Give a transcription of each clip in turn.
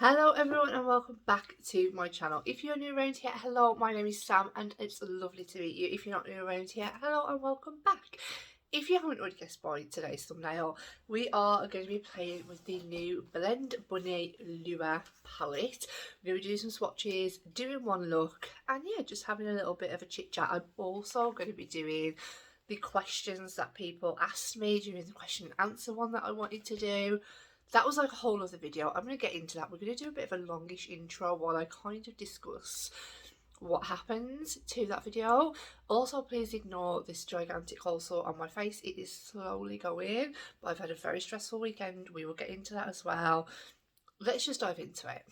Hello everyone and welcome back to my channel. If you're new around here, hello, my name is Sam and it's lovely to meet you. If you're not new around here, hello and welcome back. If you haven't already guessed by today's thumbnail, we are going to be playing with the new Blend Bunny Lure palette. We're going to be doing some swatches, doing one look, and yeah, just having a little bit of a chit chat. I'm also going to be doing the questions that people asked me during the question and answer one that I wanted to do. That was like a whole other video. I'm going to get into that. We're going to do a bit of a longish intro while I kind of discuss what happened to that video. Also, please ignore this gigantic hole sore on my face. It is slowly going, but I've had a very stressful weekend. We will get into that as well. Let's just dive into it.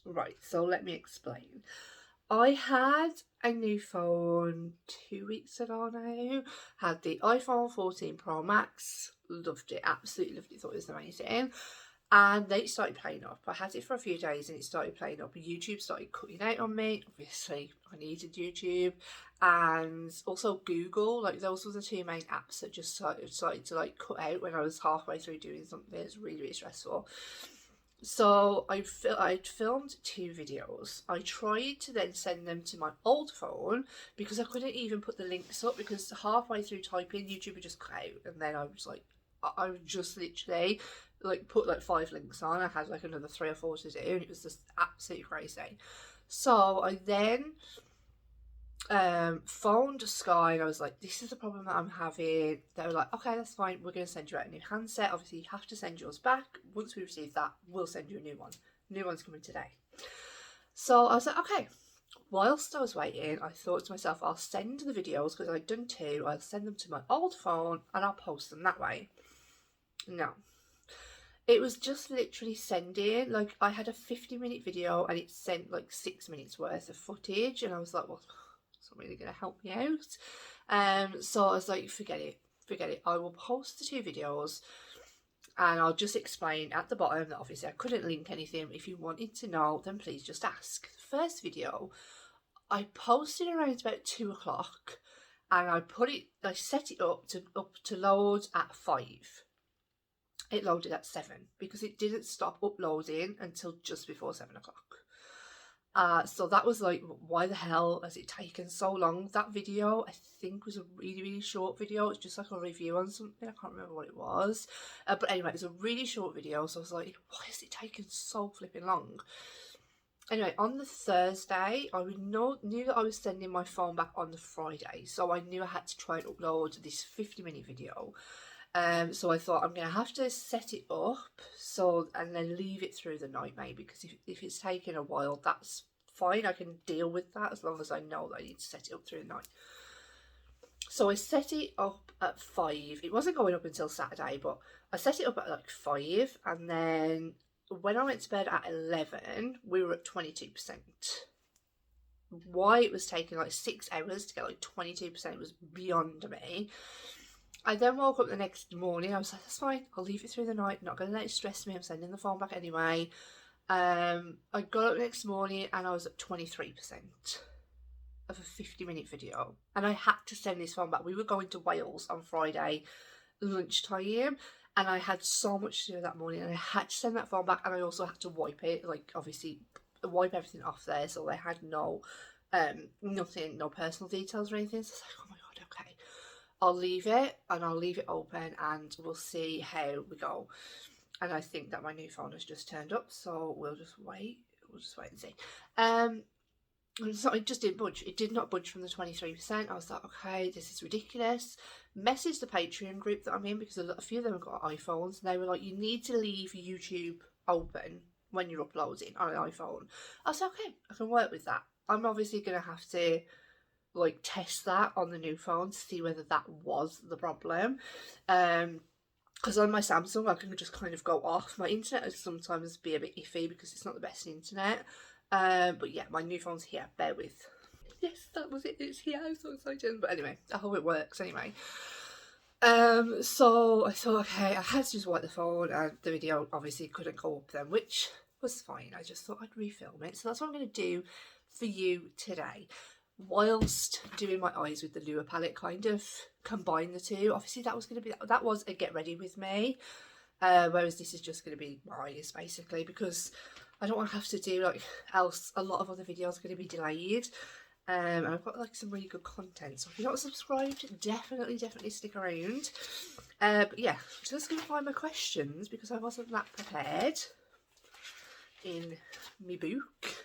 Right, so let me explain. I had a new phone 2 weeks ago now. Had the iPhone 14 Pro Max. Loved it, absolutely loved it, thought it was amazing. And then it started playing up. I had it for a few days and it started playing up. YouTube started cutting out on me. Obviously, I needed YouTube. And also Google. Like, those were the two main apps that just started to like cut out when I was halfway through doing something. It's really, really stressful. So I'd filmed 2 videos. I tried to then send them to my old phone because I couldn't even put the links up because halfway through typing, YouTube would just cut out, and then I was like, I would just literally like put like 5 links on. I had like another 3 or 4 to do, and it was just absolutely crazy. So I then phoned Sky and I was like, this is the problem that I'm having. They were like, okay, that's fine, we're going to send you out a new handset. Obviously you have to send yours back. Once we receive that, we'll send you a new one. New one's coming today. So I was like, okay. Whilst I was waiting, I thought to myself, I'll send the videos because I'd done 2. I'll send them to my old phone and I'll post them that way. No, it was just literally sending. Like, I had a 50-minute video and it sent like 6 minutes worth of footage, and I was like, well, it's not really going to help me out. So I was like, forget it. I will post the 2 videos and I'll just explain at the bottom that obviously I couldn't link anything. If you wanted to know, then please just ask. The first video I posted around about 2 o'clock and I set it up to load at 5. It loaded at 7 because it didn't stop uploading until just before 7 o'clock. So that was like, why the hell has it taken so long? That video, I think, was a really, really short video. It's just like a review on something. I can't remember what it was. But anyway, it was a really short video. So I was like, why has it taken so flipping long? Anyway, on the Thursday, I knew that I was sending my phone back on the Friday. So I knew I had to try and upload this 50-minute video. So I thought I'm going to have to set it up and then leave it through the night maybe, because if it's taking a while, that's fine. I can deal with that as long as I know that I need to set it up through the night. So I set it up at 5. It wasn't going up until Saturday, but I set it up at like 5, and then when I went to bed at 11, we were at 22%. Why it was taking like 6 hours to get like 22% was beyond me. I then woke up the next morning. I was like, that's fine, I'll leave it through the night, not going to let it stress me, I'm sending the phone back anyway. I got up next morning and I was at 23% of a 50-minute video, and I had to send this phone back. We were going to Wales on Friday lunchtime and I had so much to do that morning, and I had to send that phone back, and I also had to wipe it, like obviously wipe everything off there, so I had no personal details or anything. So I was like, oh my god, okay, I'll leave it, and I'll leave it open and we'll see how we go. And I think that my new phone has just turned up, so we'll just wait and see. So it just didn't budge. It did not budge from the 23%. I was like, okay, this is ridiculous. Messaged the Patreon group that I'm in, because a few of them have got iPhones, and they were like, you need to leave YouTube open when you're uploading on an iPhone. I was like, okay, I can work with that. I'm obviously going to have to like test that on the new phone to see whether that was the problem. Because on my Samsung I can just kind of go off. My internet will sometimes be a bit iffy because it's not the best internet. But yeah, my new phone's here, bear with. Yes, that was it, it's here, I'm so excited. But anyway, I hope it works anyway. So I thought, okay, I had to just wipe the phone, and the video obviously couldn't go up then, which was fine. I just thought I'd refilm it. So that's what I'm going to do for you today. whilst doing my eyes with the Lure palette, kind of combine the two. Obviously that was a get ready with me, whereas this is just going to be my eyes basically, because I don't want to have to do like else. A lot of other videos are going to be delayed, and I've got like some really good content, so if you're not subscribed, definitely stick around. But yeah, just going to find my questions because I wasn't that prepared in my book,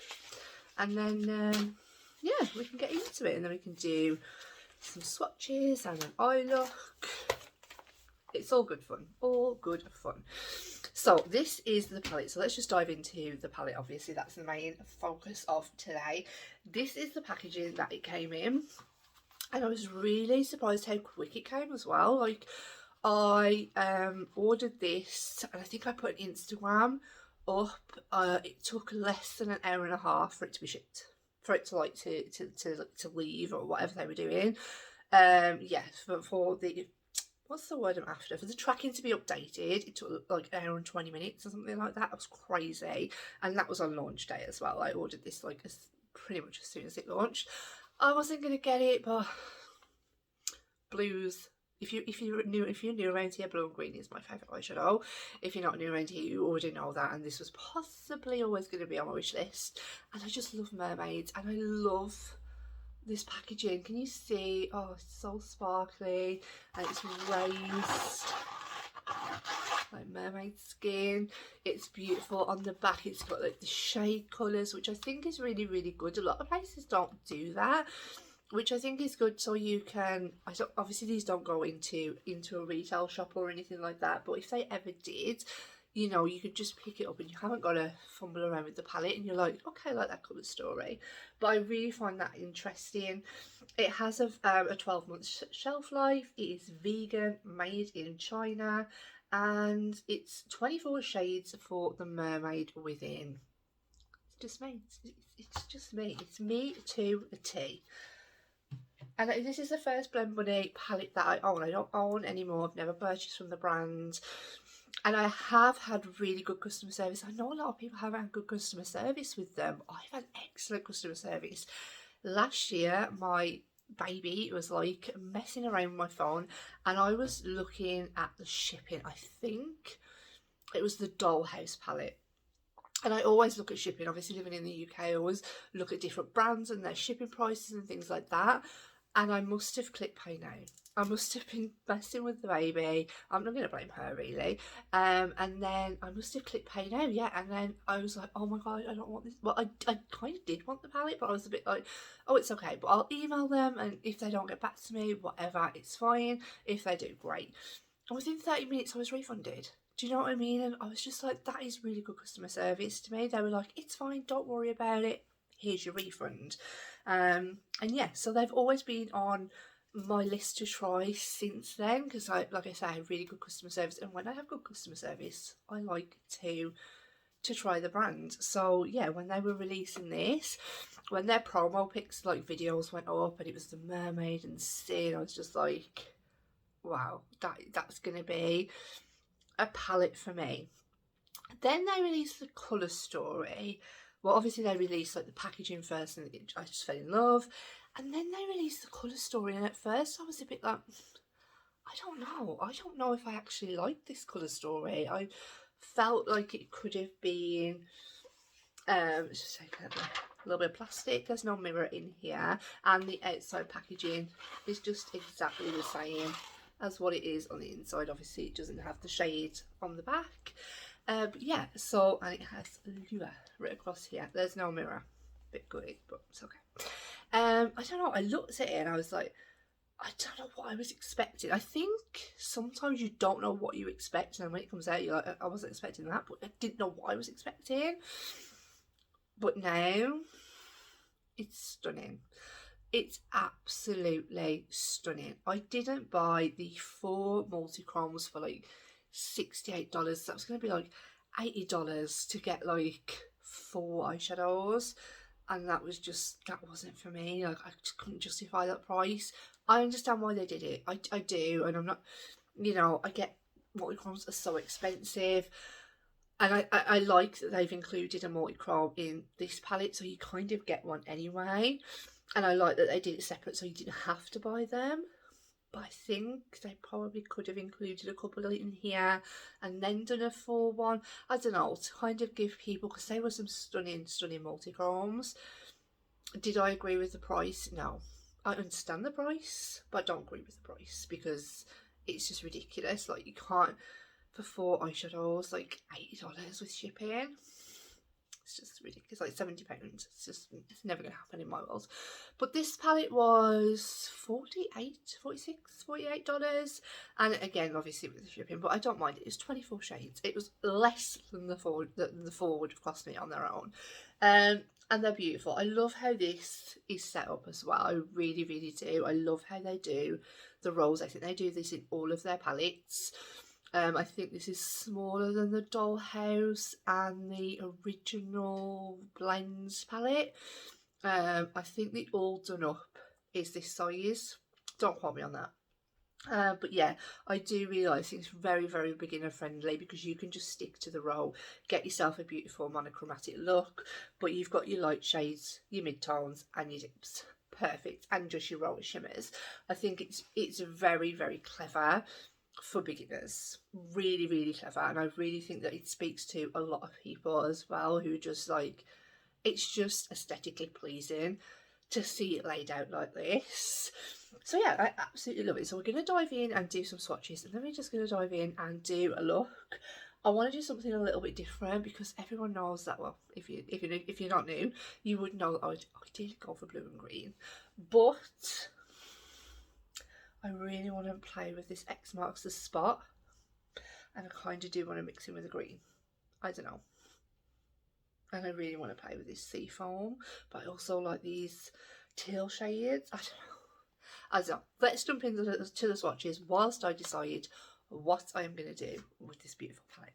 and then yeah, we can get into it, and then we can do some swatches and an eye look. It's all good fun, all good fun. So this is the palette, so let's just dive into the palette. Obviously that's the main focus of today. This is the packaging that it came in, and I was really surprised how quick it came as well. Like, I ordered this, and I think I put an Instagram up. It took less than an hour and a half for it to be shipped, for it to like to leave or whatever they were doing. Yeah, for the, what's the word I'm after, for the tracking to be updated, it took like an hour and 20 minutes or something like that. It was crazy, and that was on launch day as well. I ordered this like pretty much as soon as it launched. I wasn't gonna get it, but blues. If you're new around here, blue and green is my favourite eyeshadow. If you're not new around here, you already know that, and this was possibly always going to be on my wish list. And I just love mermaids, and I love this packaging. Can you see? Oh, it's so sparkly, and it's raised like mermaid skin. It's beautiful. On the back it's got like the shade colours, which I think is really good. A lot of places don't do that, which I think is good, so you can, obviously these don't go into a retail shop or anything like that, but if they ever did, you know, you could just pick it up and you haven't got to fumble around with the palette, and you're like, okay, I like that colour story. But I really find that interesting. It has a 12-month shelf life. It is vegan, made in China, and it's 24 shades for the mermaid within. It's just me. It's just me. It's me to a T. And this is the first Blend Money palette that I own. I don't own anymore. I've never purchased from the brand. And I have had really good customer service. I know a lot of people haven't had good customer service with them. I've had excellent customer service. Last year, my baby was like messing around with my phone, and I was looking at the shipping. I think it was the Dollhouse palette. And I always look at shipping. Obviously, living in the UK, I always look at different brands and their shipping prices and things like that. And I must have clicked pay now. I must have been messing with the baby. I'm not going to blame her really. And then I must have clicked pay now, yeah. And then I was like, oh my God, I don't want this. Well, I kind of did want the palette, but I was a bit like, oh, it's okay. But I'll email them, and if they don't get back to me, whatever, it's fine. If they do, great. And within 30 minutes, I was refunded. Do you know what I mean? And I was just like, that is really good customer service to me. They were like, it's fine, don't worry about it. Here's your refund. And yeah, so they've always been on my list to try since then, because like I say, I have really good customer service, and when I have good customer service, I like to try the brand. So yeah, when they were releasing this, when their promo pics, like videos went up, and it was the mermaid and sea, I was just like, wow, that's gonna be a palette for me. Then they released the colour story. Well, obviously they released like the packaging first, and I just fell in love. And then they released the colour story, and at first I was a bit like, I don't know if I actually like this colour story. I felt like it could have been, just take a little bit of plastic. There's no mirror in here, and the outside packaging is just exactly the same as what it is on the inside. Obviously it doesn't have the shade on the back. But yeah, so, and it has Lure right across here. There's no mirror. Bit gutty, but it's okay. I don't know, I looked at it and I was like, I don't know what I was expecting. I think sometimes you don't know what you expect, and then when it comes out, you're like, I wasn't expecting that, but I didn't know what I was expecting. But now, it's stunning. It's absolutely stunning. I didn't buy the 4 multi-chromes for like $68. That was going to be like $80 to get like 4 eyeshadows, and that wasn't for me. Like, I just couldn't justify that price. I understand why they did it. I do, and I'm not, you know, I get multi-chromes are so expensive, and I like that they've included a multi-chrome in this palette, so you kind of get one anyway. And I like that they did it separate so you didn't have to buy them. But I think they probably could have included a couple in here and then done a full one. I don't know, to kind of give people, because they were some stunning, stunning multi-chromes. Did I agree with the price? No. I understand the price, but I don't agree with the price because it's just ridiculous. Like, you can't, for 4 eyeshadows, like $80 with shipping. It's just ridiculous, like £70. It's never going to happen in my world. But this palette was $48, and again, obviously with the shipping, but I don't mind it. It's 24 shades. It was less than the four would have cost me on their own. And they're beautiful. I love how this is set up as well. I really, really do. I love how they do the rolls. I think they do this in all of their palettes. I think this is smaller than the Dollhouse and the original Blends palette. I think the All Done Up is this size. Don't quote me on that. But yeah, I do realise it's very, very beginner friendly because you can just stick to the roll, get yourself a beautiful monochromatic look, but you've got your light shades, your mid-tones and your dips. Perfect. And just your roller shimmers. I think it's very, very clever for beginners. Really, really clever. And I really think that it speaks to a lot of people as well who just like, it's just aesthetically pleasing to see it laid out like this. So yeah, I absolutely love it. So we're going to dive in and do some swatches, and then we're just going to dive in and do a look. I want to do something a little bit different because everyone knows that, well, if you're not new, you would know that I did go for blue and green, but I really want to play with this X marks the spot, and I kind of do want to mix in with the green. I don't know. And I really want to play with this sea foam, but I also like these teal shades. I don't know. Let's jump into the swatches whilst I decide what I am going to do with this beautiful palette.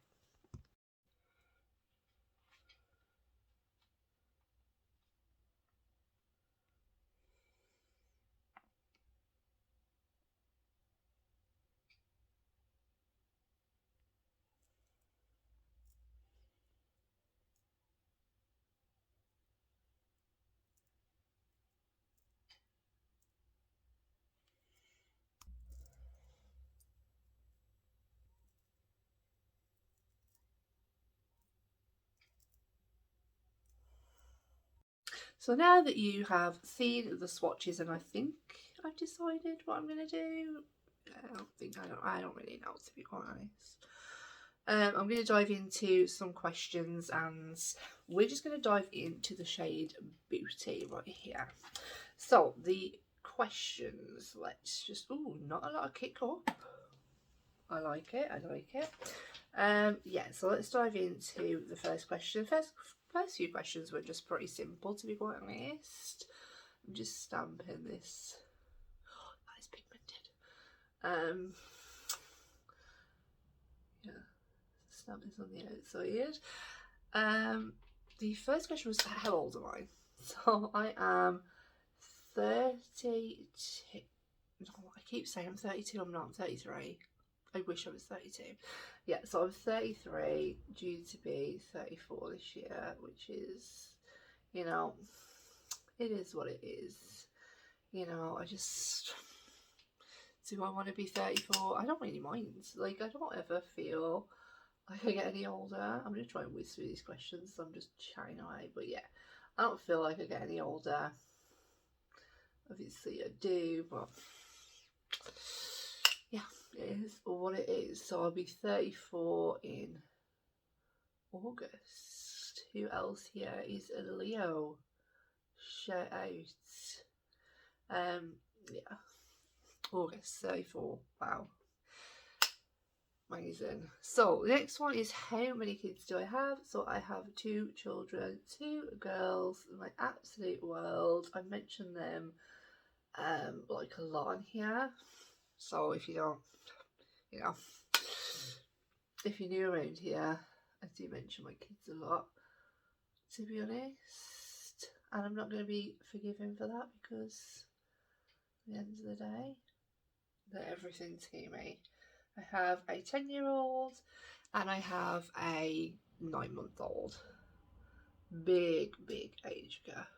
So now that you have seen the swatches, and I think I've decided what I'm going to do. I don't really know, to be quite honest. I'm going to dive into some questions, and we're just going to dive into the shade Booty right here. So the questions, let's just, not a lot of kick up. I like it, I like it. Yeah, so let's dive into the first question. First few questions were just pretty simple, to be quite honest. I'm just stamping this. Oh, that is pigmented. Yeah, stamp this on the outside. The first question was, how old am I? So I am 32. No, I keep saying I'm 32, I'm not, I'm 33. I wish I was 32. Yeah, so I'm 33, due to be 34 this year, which is, you know, it is what it is. You know, do I want to be 34? I don't really mind. Like, I don't ever feel like I get any older. I'm going to try and whiz through these questions, so I'm just chatting away. But yeah, I don't feel like I get any older. Obviously I do, but yeah, it is what it is. So I'll be 34 in August. Who else here is a Leo? Shout out. Yeah, August 34. Wow, amazing. So the next one is, how many kids do I have? So I have 2 children, 2 girls, my absolute world. I mentioned them like a lot on here. So if you don't, you know, if you're new around here, I do mention my kids a lot, to be honest, and I'm not going to be forgiven for that because at the end of the day, they're everything to me. I have a 10-year-old and I have a 9-month-old. Big age gap.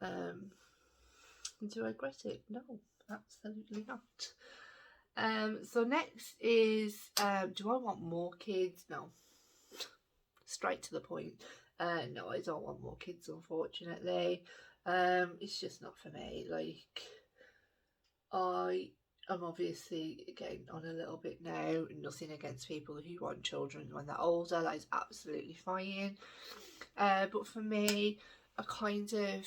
Do I regret it? No, absolutely not. So next is, do I want more kids? No. Straight to the point. No, I don't want more kids, unfortunately. It's just not for me. Like, I am obviously getting on a little bit now. Nothing against people who want children when they're older. That is absolutely fine. But for me, I kind of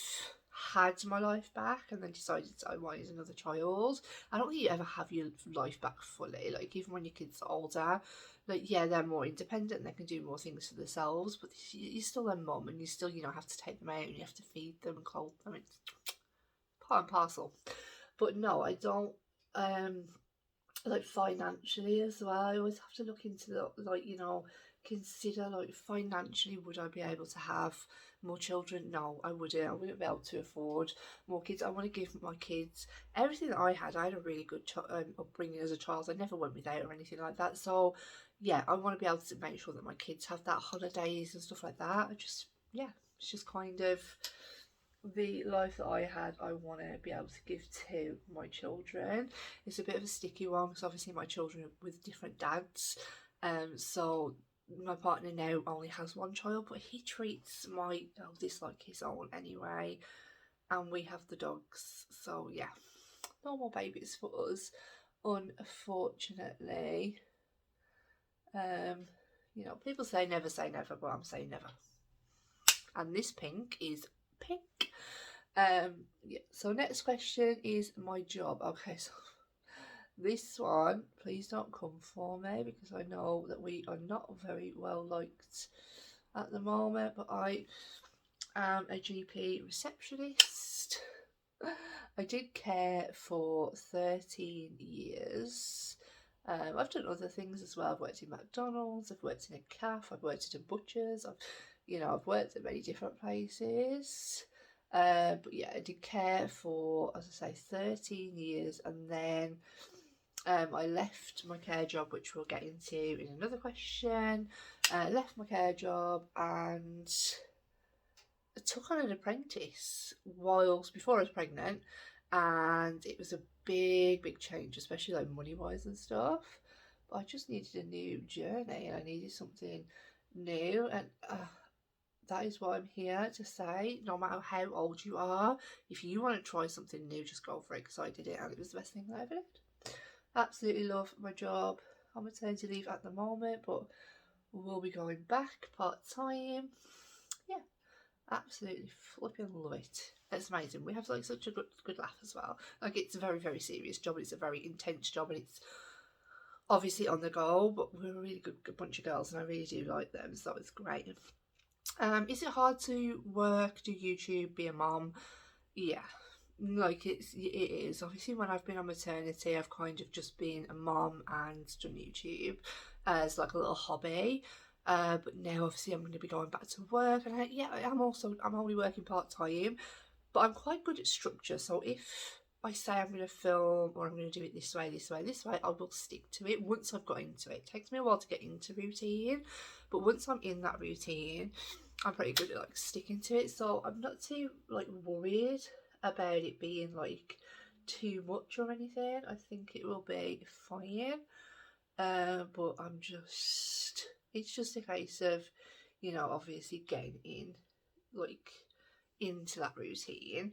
had my life back and then decided I wanted another child. I don't think you ever have your life back fully. Like, even when your kids are older, like, yeah, they're more independent, they can do more things for themselves, but you're still their mum, and you still, you know, have to take them out and you have to feed them and clothe them. It's part and parcel. But no, I don't. Like, financially as well, I always have to look into the, like, you know, consider, like, financially, would I be able to have more children? No, I wouldn't be able to afford more kids. I want to give my kids everything that I had. I had a really good upbringing as a child. I never went without or anything like that. So yeah, I want to be able to make sure that my kids have that, holidays and stuff like that. Yeah, it's just kind of the life that I had. I want to be able to give to my children. It's a bit of a sticky one because obviously my children are with different dads. So my partner now only has one child, but he treats my eldest like his own anyway. And we have the dogs. So yeah, no more babies for us, unfortunately. You know, people say never, but I'm saying never. And this pink is pink. Yeah, so next question is my job. Okay, so this one, please don't come for me because I know that we are not very well liked at the moment, but I am a GP receptionist. I did care for 13 years. I've done other things as well. I've worked in McDonald's, I've worked in a cafe, I've worked at a butcher's, I've worked at many different places. But yeah, I did care for, as I say, 13 years, and then I left my care job, which we'll get into in another question. Left my care job and I took on an apprentice before I was pregnant, and it was a big change, especially like money wise and stuff. But I just needed a new journey and I needed something new, and that is what I'm here to say. No matter how old you are, if you want to try something new, just go for it, because I did it and it was the best thing that I ever did. Absolutely love my job. I'm on maternity leave at the moment, but we'll be going back part-time. Yeah, absolutely flipping love it. It's amazing. We have like such a good laugh as well. Like, it's a very serious job. It's a very intense job, and it's obviously on the go, but we're a really good bunch of girls and I really do like them, so it's great. Is it hard to work, do YouTube, be a mom? Yeah, like it is. Obviously, when I've been on maternity, I've kind of just been a mom and done YouTube as like a little hobby. But now obviously I'm going to be going back to work, and I'm only working part-time, but I'm quite good at structure. So if I say I'm going to film or I'm going to do it this way, I will stick to it once I've got into it. It takes me a while to get into routine, but once I'm in that routine, I'm pretty good at like sticking to it. So I'm not too like worried about it being like too much or anything. I think it will be fine. But it's just a case of, obviously getting into that routine.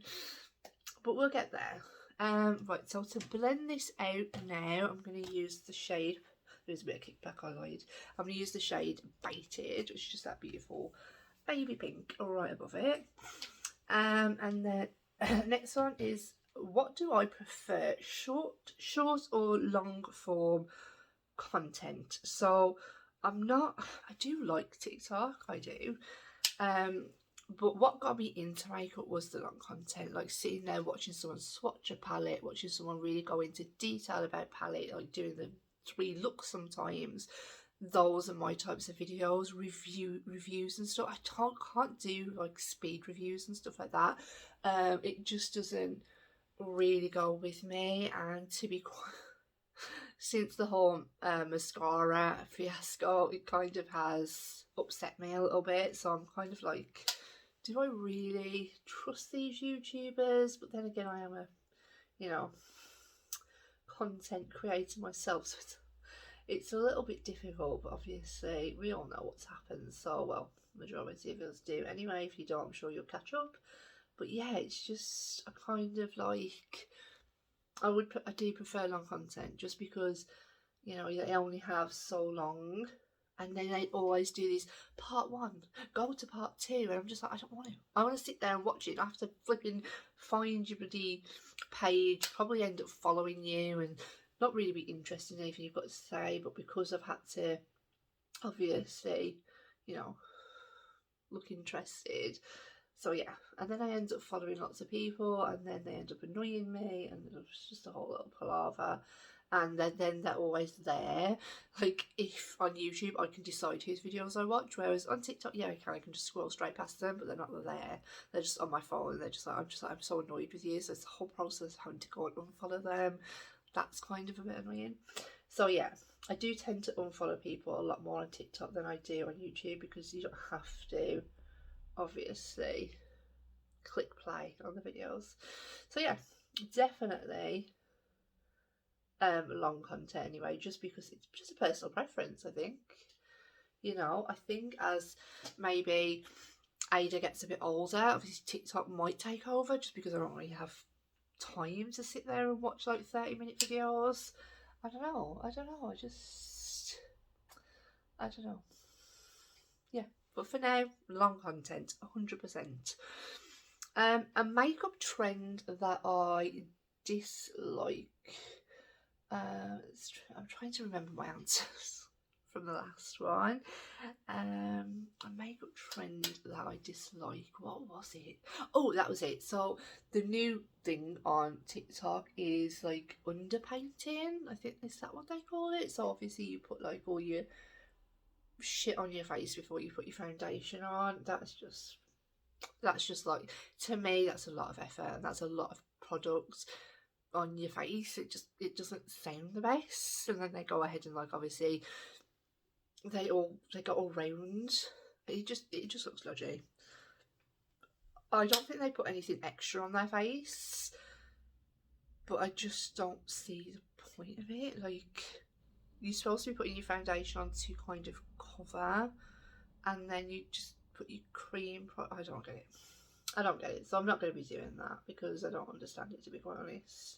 But we'll get there. Right, so to blend this out now, I'm going to use the shade. There's a bit of kickback, I lied. I'm going to use the shade Baited, which is just that beautiful baby pink right above it. And then next one is, what do I prefer, short or long form content? So I do like TikTok, I do. But what got me into makeup was the long content, like sitting there watching someone swatch a palette, watching someone really go into detail about palette, like doing the 3 looks sometimes. Those are my types of videos. Reviews and stuff. I can't do like speed reviews and stuff like that. It just doesn't really go with me, and to be quite since the whole mascara fiasco, it kind of has upset me a little bit, so I'm kind of like do I really trust these YouTubers? But then again, I am a, you know, content creator myself, so it's a little bit difficult, but obviously we all know what's happened, so, well, majority of us do anyway. If you don't, I'm sure you'll catch up. But yeah, it's just a kind of like, I do prefer long content, just because, you know, they only have so long, and then they always do these part 1, go to part 2, and I'm just like, I don't want to. I want to sit there and watch it. I have to flipping find your bloody page, probably end up following you, and not really be interested in anything you've got to say, but because I've had to, obviously, you know, look interested. So yeah, and then I end up following lots of people, and then they end up annoying me, and it's just a whole little palaver. And then they're always there. Like, if on YouTube I can decide whose videos I watch, whereas on TikTok, yeah, I can just scroll straight past them, but they're not there. They're just on my phone, and they're just like, I'm so annoyed with you. So it's the whole process of having to go and unfollow them. That's kind of a bit annoying. So yeah, I do tend to unfollow people a lot more on TikTok than I do on YouTube, because you don't have to, obviously, click play on the videos. So yeah, definitely long content anyway, just because it's just a personal preference, I think. You know, I think as maybe Ada gets a bit older, obviously TikTok might take over, just because I don't really have time to sit there and watch like 30-minute videos. I don't know, I don't know yeah, but for now, long content, 100%. A makeup trend that I dislike. I'm trying to remember my answers from the last one. A makeup trend that I dislike. What was it? Oh, that was it. So the new thing on TikTok is like underpainting. I think, is that what they call it? So obviously you put like all your shit on your face before you put your foundation on. That's just like, to me, that's a lot of effort, and that's a lot of products on your face. It doesn't sound the best. And then they go ahead and, like, obviously they go all round. It just looks dodgy. I don't think they put anything extra on their face, but I just don't see the point of it. Like, you're supposed to be putting your foundation on to kind of cover, and then you just put your cream. I don't get it. So I'm not going to be doing that, because I don't understand it, to be quite honest.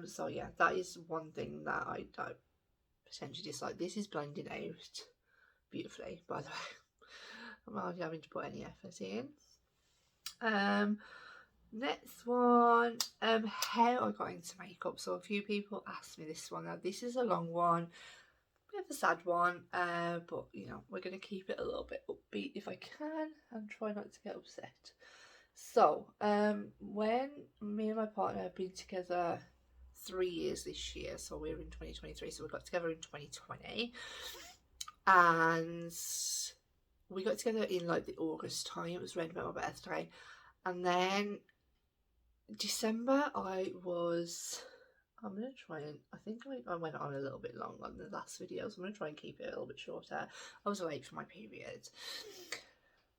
So yeah, that is one thing that I potentially dislike. This is blending out beautifully, by the way. I'm hardly having to put any effort in. Next one, how I got into makeup. So a few people asked me this one. Now this is a long one, bit of a sad one, but you know, we're going to keep it a little bit upbeat if I can, and try not to get upset. So when me and my partner have been together 3 years this year, so we're in 2023, so we got together in 2020, and we got together in like the August time. It was around about my birthday, and then December I'm gonna try and, I think I went on a little bit long on the last video, so I'm gonna try and keep it a little bit shorter. I was late for my period.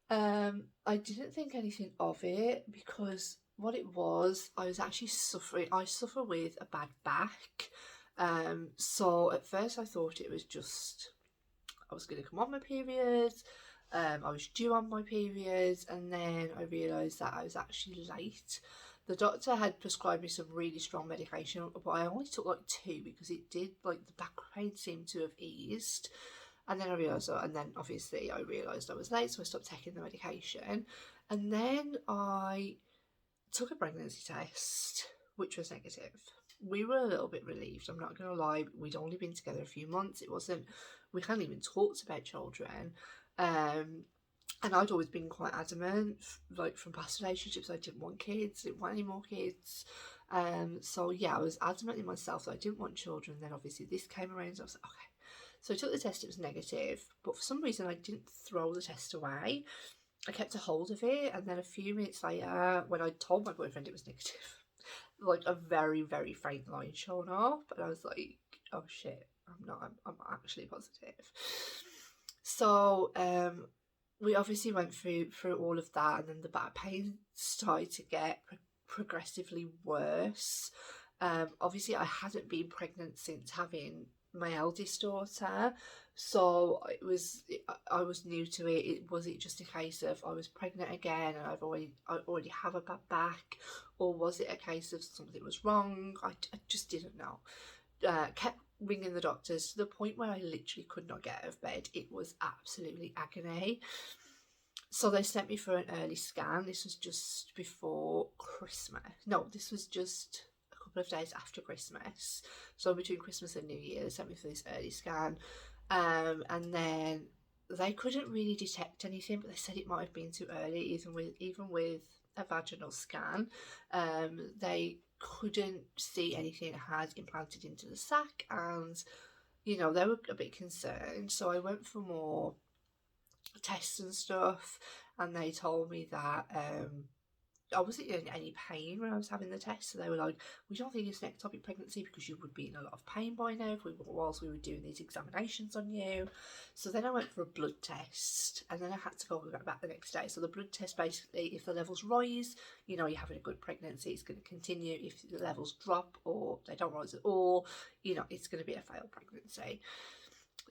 I didn't think anything of it, because what it was, I suffer with a bad back. So at first I thought it was just, I was going to come on my period, I was due on my period, and then I realised that I was actually late. The doctor had prescribed me some really strong medication, but I only took like 2, because it did, like, the back pain seemed to have eased. And then I realised, and then obviously I realised I was late, so I stopped taking the medication. And then I took a pregnancy test, which was negative. We were a little bit relieved, I'm not going to lie. We'd only been together a few months. We hadn't even talked about children. And I'd always been quite adamant, like, from past relationships, I didn't want kids, didn't want any more kids. So yeah, I was adamant in myself that I didn't want children. Then obviously this came around, so I was like, okay. So I took the test, it was negative, but for some reason I didn't throw the test away. I kept a hold of it, and then a few minutes later, when I told my boyfriend it was negative, like, a very, very faint line showed up, and I was like, oh shit, I'm actually positive. So we obviously went through all of that, and then the back pain started to get progressively worse. Obviously, I hadn't been pregnant since having my eldest daughter, so I was new to it. Was it just a case of I was pregnant again and I already have a bad back, or was it a case of something was wrong? I just didn't know. Kept ringing the doctors to the point where I literally could not get out of bed. It was absolutely agony. So they sent me for an early scan. This was just before Christmas. No, this was just a couple of days after Christmas. So between Christmas and New Year, they sent me for this early scan. And then they couldn't really detect anything, but they said it might have been too early, even with a vaginal scan. They couldn't see anything had implanted into the sac, and you know, they were a bit concerned. So I went for more tests and stuff, and they told me that I wasn't in any pain when I was having the test. So they were like, we don't think it's an ectopic pregnancy because you would be in a lot of pain by now whilst we were doing these examinations on you. So then I went for a blood test, and then I had to go back the next day. So the blood test, basically, if the levels rise, you know, you're having a good pregnancy, it's going to continue. If the levels drop or they don't rise at all, you know, it's going to be a failed pregnancy.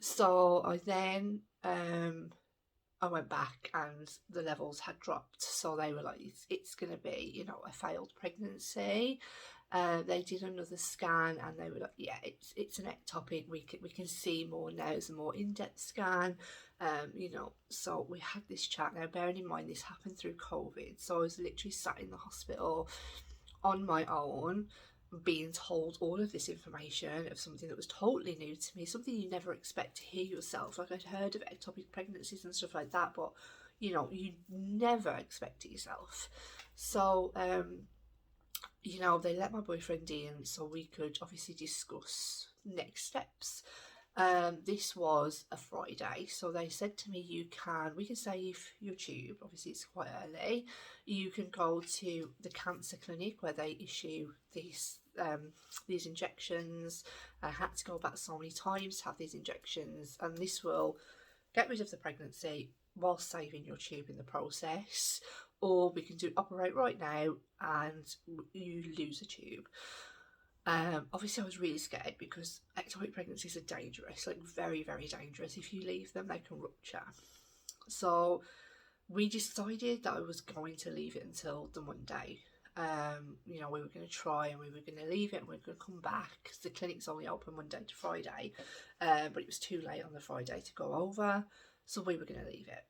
So I then I went back and the levels had dropped, so they were like, it's going to be, you know, a failed pregnancy. They did another scan and they were like, yeah, it's an ectopic. We can see more now. It's a more in-depth scan. You know, so we had this chat. Now, bearing in mind this happened through COVID, so I was literally sat in the hospital on my own, being told all of this information of something that was totally new to me, something you never expect to hear yourself. Like, I'd heard of ectopic pregnancies and stuff like that, but you know, you never expect it yourself. So you know, they let my boyfriend in so we could obviously discuss next steps. This was a Friday, so they said to me, we can save your tube. Obviously, it's quite early. You can go to the cancer clinic where they issue these injections. I had to go back so many times to have these injections, and this will get rid of the pregnancy while saving your tube in the process. Or we can operate right now and you lose a tube. Obviously I was really scared because ectopic pregnancies are dangerous, like very, very dangerous. If you leave them, they can rupture. So we decided that I was going to leave it until the Monday. You know, we were going to try and we were going to leave it and we were going to come back because the clinic's only open Monday to Friday. But it was too late on the Friday to go over, so we were going to leave it.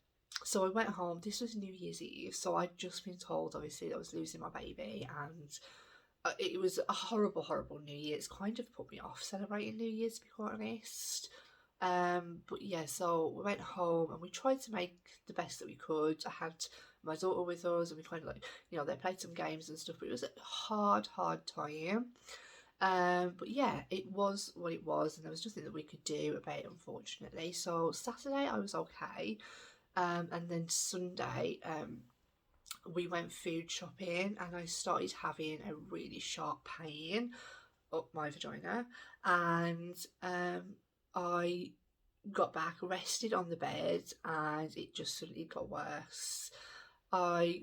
So I went home. This was New Year's Eve, so I'd just been told, obviously, that I was losing my baby, and it was a horrible, horrible New Year. It's kind of put me off celebrating New Year's, to be quite honest. But yeah, so we went home and we tried to make the best that we could. I had my daughter with us and we kind of, like, you know, they played some games and stuff, but it was a hard time. But yeah, it was what it was, and there was nothing that we could do about it, unfortunately. So Saturday I was okay. And then Sunday, we went food shopping and I started having a really sharp pain up my vagina, and I got back, rested on the bed, and it just suddenly got worse. I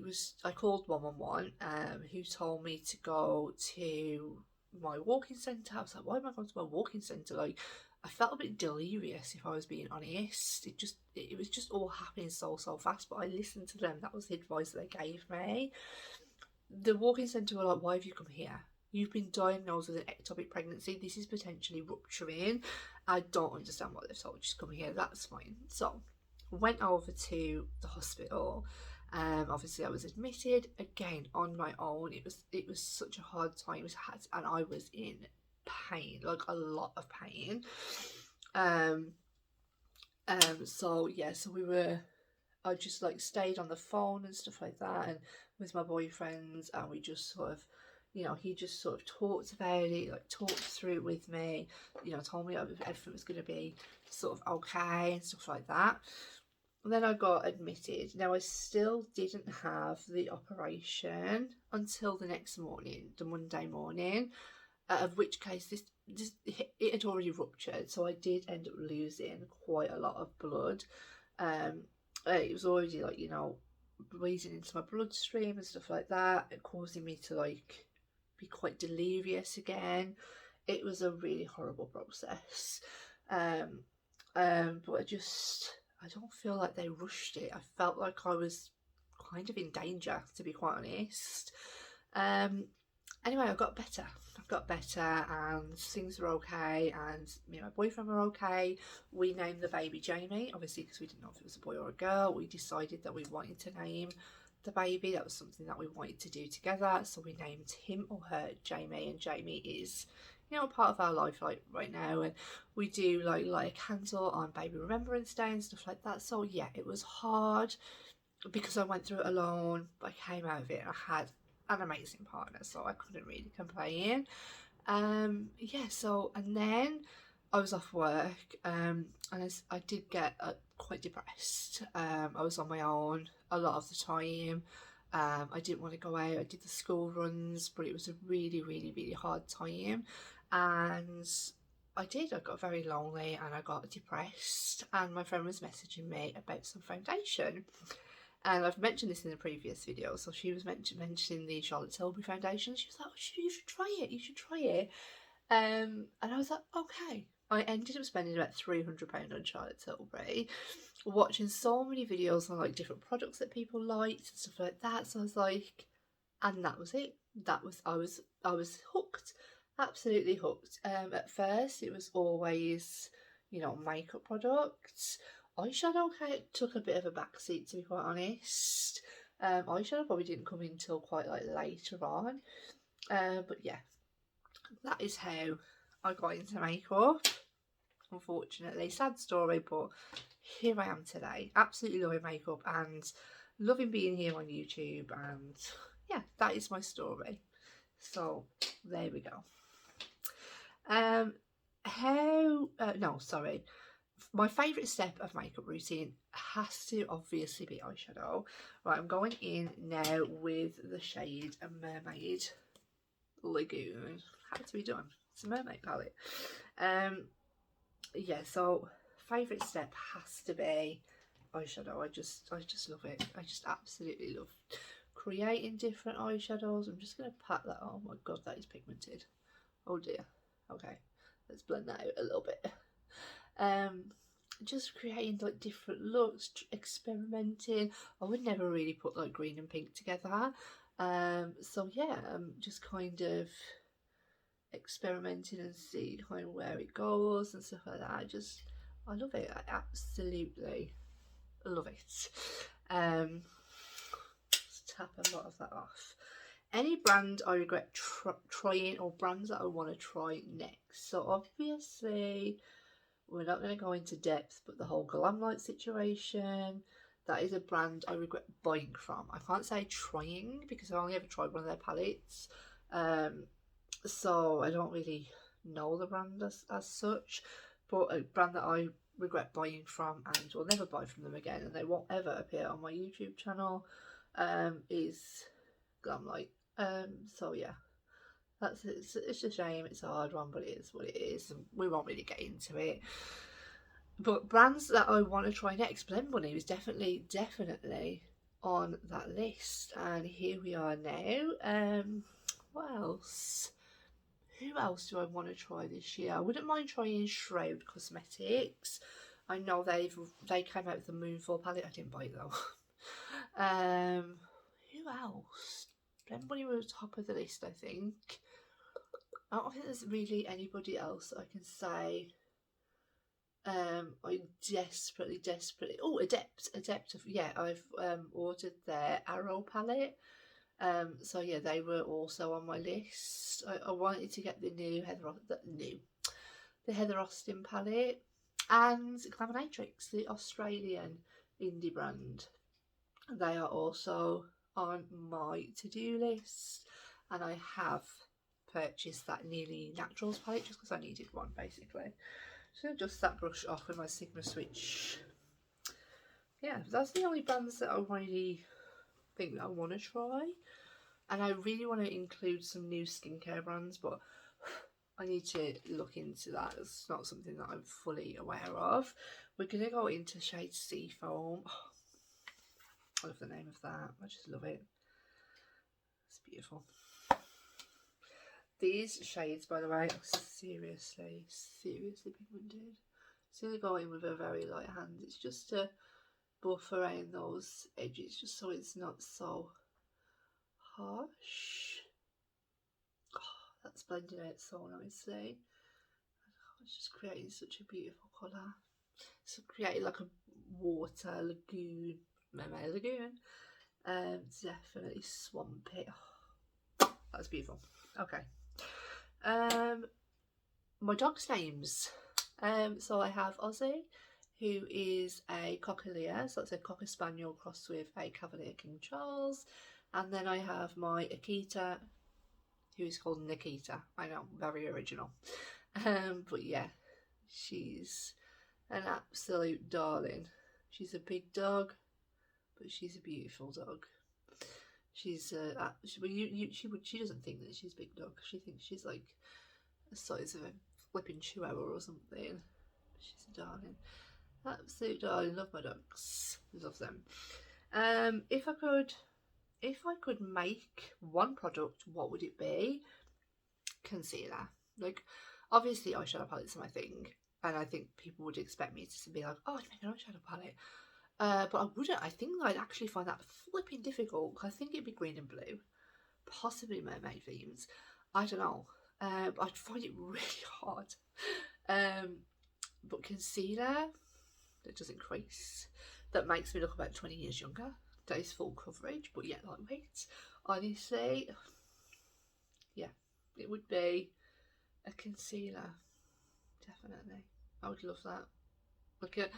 called 111, who told me to go to my walking centre. I was like, why am I going to my walking centre? Like, I felt a bit delirious, if I was being honest. It was just all happening so fast, but I listened to them. That was the advice that they gave me. The walking centre were like, why have you come here? You've been diagnosed with an ectopic pregnancy. This is potentially rupturing. I don't understand what they've told you. Just come here. That's fine. So went over to the hospital. Obviously I was admitted again on my own. It was such a hard time. And I was in pain, like a lot of pain. So yeah, I just like stayed on the phone and stuff like that, and with my boyfriend, and we just sort of, you know, he just sort of talked about it, like talked through it with me, you know, told me everything was going to be sort of okay and stuff like that. And then I got admitted. Now I still didn't have the operation until the next morning, the Monday morning, of which case it had already ruptured, so I did end up losing quite a lot of blood. it was already like, you know, bleeding into my bloodstream and stuff like that, and causing me to like be quite delirious again. It was a really horrible process. Um, but I don't feel like they rushed it. I felt like I was kind of in danger, to be quite honest. Um, anyway, I got better. I got better, and things were okay, and me and my boyfriend were okay. We named the baby Jamie, obviously, because we didn't know if it was a boy or a girl. We decided that we wanted to name the baby. That was something that we wanted to do together, so we named him or her Jamie, and Jamie is, you know, part of our life like right now, and we do like light a candle on baby remembrance day and stuff like that. So yeah, it was hard because I went through it alone, but I came out of it. I had an amazing partner, so I couldn't really complain. Yeah, so and then I was off work, and I did get quite depressed. I was on my own a lot of the time. I didn't want to go out. I did the school runs, but it was a really, really, really hard time, and I got very lonely and I got depressed, and my friend was messaging me about some foundation. And I've mentioned this in the previous video, so she was mentioning the Charlotte Tilbury foundation. She was like, oh, you should try it, you should try it. And I was like, okay. I ended up spending about £300 on Charlotte Tilbury, watching so many videos on like different products that people liked and stuff like that. So I was like, and that was it. I was hooked, absolutely hooked. At first it was always, you know, makeup products. Eyeshadow took a bit of a backseat, to be quite honest. Eyeshadow probably didn't come in until quite like later on. But yeah, that is how I got into makeup. Unfortunately, sad story, but here I am today. Absolutely loving makeup and loving being here on YouTube, and yeah, that is my story. So there we go. No, sorry. My favourite step of makeup routine has to obviously be eyeshadow. Right, I'm going in now with the shade Mermaid Lagoon. Had to be done. It's a mermaid palette. Yeah, so favourite step has to be eyeshadow. I just love it. I just absolutely love creating different eyeshadows. I'm just going to pat that. Oh my god, that is pigmented. Oh dear. Okay, let's blend that out a little bit. Just creating like different looks, experimenting. I would never really put like green and pink together. So yeah, just kind of experimenting and see kind of where it goes and stuff like that. I love it. I absolutely love it. Let's tap a lot of that off. Any brand I regret trying, or brands that I want to try next. So obviously we're not going to go into depth, but the whole Glamlight situation, that is a brand I regret buying from. I can't say trying because I only ever tried one of their palettes. So I don't really know the brand as such, but a brand that I regret buying from and will never buy from them again, and they won't ever appear on my YouTube channel, is Glamlight. So yeah, it's a shame. It's a hard one, but it is what it is, and we won't really get into it. But brands that I want to try next, Blend Bunny was definitely on that list, and here we are now. What else? Who else do I want to try this year? I wouldn't mind trying Shroud Cosmetics. I know they came out with the Moonfall palette. I didn't buy it though. Who else? Everybody was top of the list, I think. I don't think there's really anybody else I can say. I desperately. Oh, Adept. Yeah, I've ordered their Arrow palette. So yeah, they were also on my list. I wanted to get the Heather Austin palette, and Glaminatrix, the Australian indie brand. They are also on my to-do list, and I have purchased that Nearly Naturals palette just because I needed one, basically. So just that brush off with my Sigma Switch. Yeah, that's the only brands that I really think that I want to try. And I really want to include some new skincare brands, but I need to look into that. It's not something that I'm fully aware of. We're going to go into shade Seafoam. I love the name of that. I just love it. It's beautiful. These shades, by the way, are seriously pigmented. It's going to go in with a very light hand. It's just to buff around those edges, just so it's not so harsh. Oh, that's blending out so nicely. It's just creating such a beautiful colour. It's creating like a water lagoon, mermaid lagoon. Definitely swampy. Oh, that's beautiful. Okay. My dog's names. So I have Ozzy, who is a Cocker, so that's a Cocker Spaniel crossed with a Cavalier King Charles. And then I have my Akita, who is called Nikita. I know, very original. But yeah, she's an absolute darling. She's a big dog, but she's a beautiful dog. She's she doesn't think that she's a big dog. She thinks she's like the size of a flipping chihuahua or something. She's a darling, absolute darling. Love my dogs, love them. If I could make one product, what would it be? Concealer. Like, obviously eyeshadow palettes are my thing, and I think people would expect me to be like, oh, I'd make an eyeshadow palette. But I wouldn't. I think I'd actually find that flipping difficult. I think it'd be green and blue, possibly mermaid themes. I don't know. But I'd find it really hard. But concealer that doesn't crease, that makes me look about 20 years younger. That is full coverage, but yet lightweight. Honestly, yeah, it would be a concealer. Definitely, I would love that. Like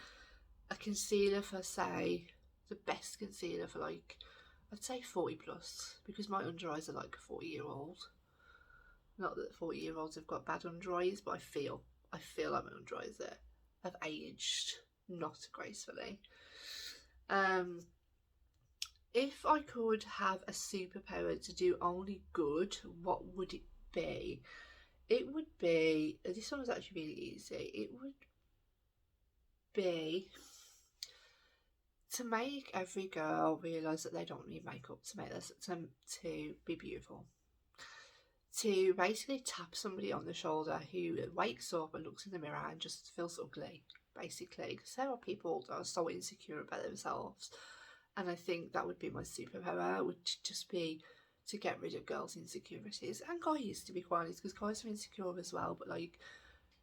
a concealer for, say, the best concealer for, like, I'd say 40 plus, because my under eyes are like a 40-year-old. Not that 40-year-olds have got bad under eyes, but I feel like my under eyes have aged not gracefully. If I could have a superpower to do only good, what would it be? It would be, this one was actually really easy. It would be to make every girl realise that they don't need makeup to make this, to be beautiful. To basically tap somebody on the shoulder who wakes up and looks in the mirror and just feels ugly, basically. Because there are people that are so insecure about themselves. And I think that would be my superpower, would just be to get rid of girls' insecurities. And guys, to be quite honest, because guys are insecure as well. But like,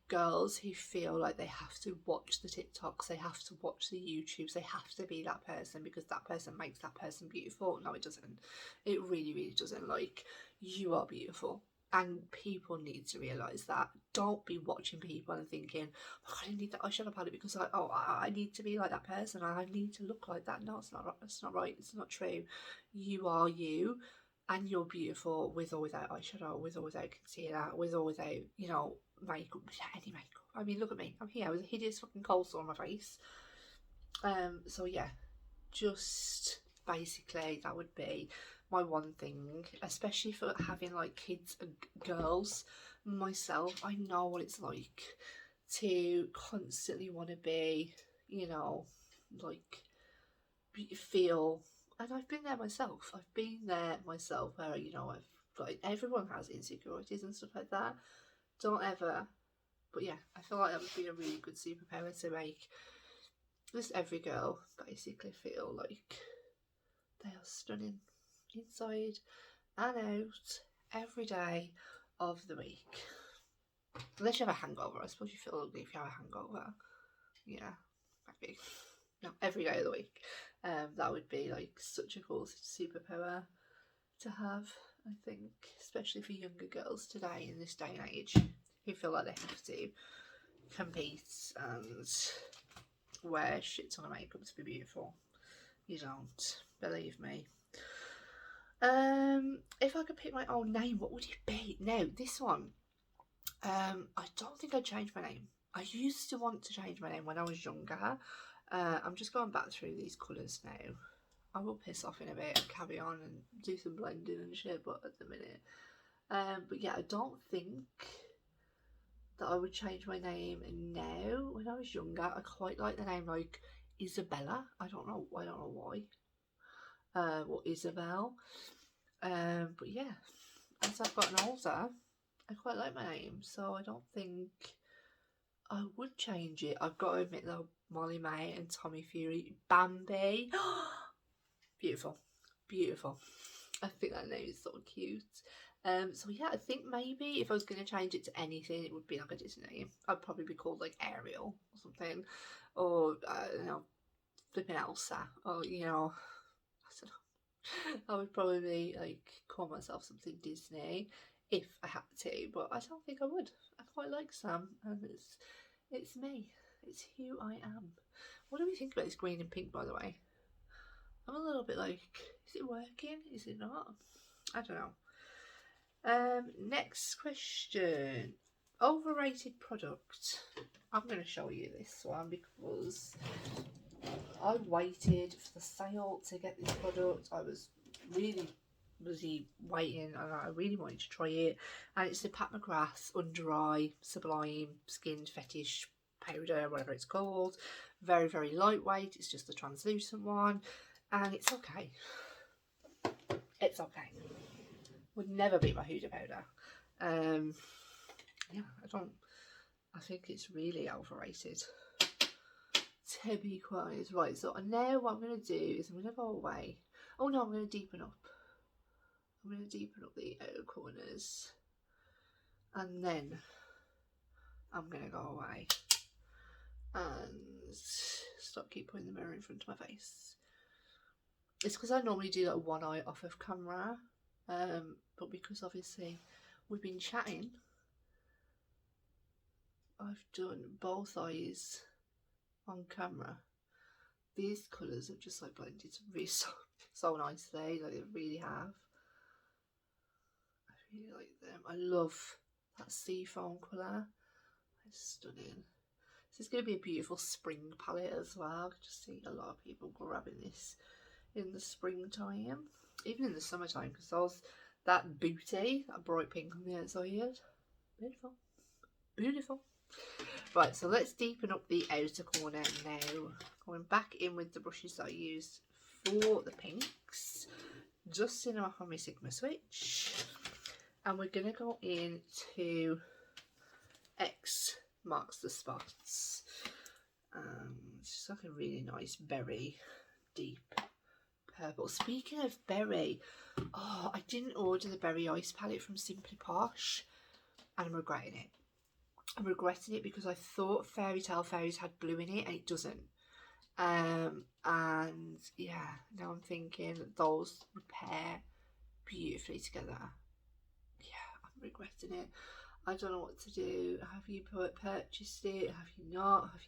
girls who feel like they have to watch the TikToks, they have to watch the YouTubes, they have to be that person because that person makes that person beautiful. No, it doesn't. It really, really doesn't. Like, you are beautiful, and people need to realise that. Don't be watching people and thinking, oh, I need that eyeshadow palette because I need to be like that person, I need to look like that. No, it's not right. It's not right. It's not true. You are you, and you're beautiful with or without eyeshadow, with or without concealer, with or without, you know, makeup, any makeup. I mean, look at me. I'm here with a hideous fucking coleslaw on my face. So yeah, just basically that would be my one thing, especially for having like kids and girls. Myself, I know what it's like to constantly want to be, you know, like, feel, and I've been there myself. I've been there myself where, you know, I've, like, everyone has insecurities and stuff like that. Don't ever, but yeah, I feel like that would be a really good superpower to make just every girl basically feel like they are stunning inside and out every day of the week. Unless you have a hangover. I suppose you feel ugly if you have a hangover. Yeah, maybe. No, every day of the week. That would be like such a cool superpower to have, I think, especially for younger girls today in this day and age who feel like they have to compete and wear shit ton of makeup to be beautiful. You don't, believe me. If I could pick my own name, what would it be? Now, this one, I don't think I'd change my name. I used to want to change my name when I was younger. I'm just going back through these colours now. I will piss off in a bit and carry on and do some blending and shit, but at the minute. But yeah, I don't think that I would change my name now. When I was younger, I quite like the name like Isabella. I don't know why. or Isabel. But yeah, as I've gotten older, I quite like my name, so I don't think I would change it. I've got to admit though, Molly May and Tommy Fury, Bambi, beautiful, beautiful. I think that name is so cute. So yeah, I think maybe if I was going to change it to anything, it would be like a Disney name. I'd probably be called like Ariel or something, or you know, flipping Elsa, or you know, I don't know. I would probably like call myself something Disney if I had to, but I don't think I would. I quite like Sam, and it's me. It's who I am. What do we think about this green and pink, by the way? I'm a little bit like, is it working? Is it not? I don't know. Next question. Overrated product. I'm going to show you this one because I waited for the sale to get this product. I was really busy waiting and I really wanted to try it. And it's the Pat McGrath Under Eye Sublime Skin Fetish Powder, whatever it's called. Very, very lightweight. It's just the translucent one. And it's okay. It's okay. Would never beat my Huda powder. Yeah, I think it's really overrated, to be quite honest. Right, so now what I'm going to do is I'm going to go away. Oh no, I'm going to deepen up. I'm going to deepen up the outer corners. And then I'm going to go away and keep putting the mirror in front of my face. It's because I normally do like one eye off of camera. But because obviously we've been chatting, I've done both eyes on camera. These colours have just like blended really so nicely, like they really have. I really like them. I love that seafoam colour. It's stunning. This is going to be a beautiful spring palette as well. I can just see a lot of people grabbing this in the springtime, even in the summertime, because that booty, that bright pink on the outside, beautiful, beautiful. Right, so let's deepen up the outer corner now. Going back in with the brushes that I used for the pinks, just enough on my Sigma switch, and we're going to go into X marks the spots. It's just like a really nice berry, deep purple. Speaking of berry, oh, I didn't order the berry ice palette from Simply Posh, and I'm regretting it. I'm regretting it because I thought Fairy Tale Fairies had blue in it and it doesn't. And yeah, now I'm thinking that those would pair beautifully together. Yeah, I'm regretting it. I don't know what to do. Have you purchased it? Have you not? Have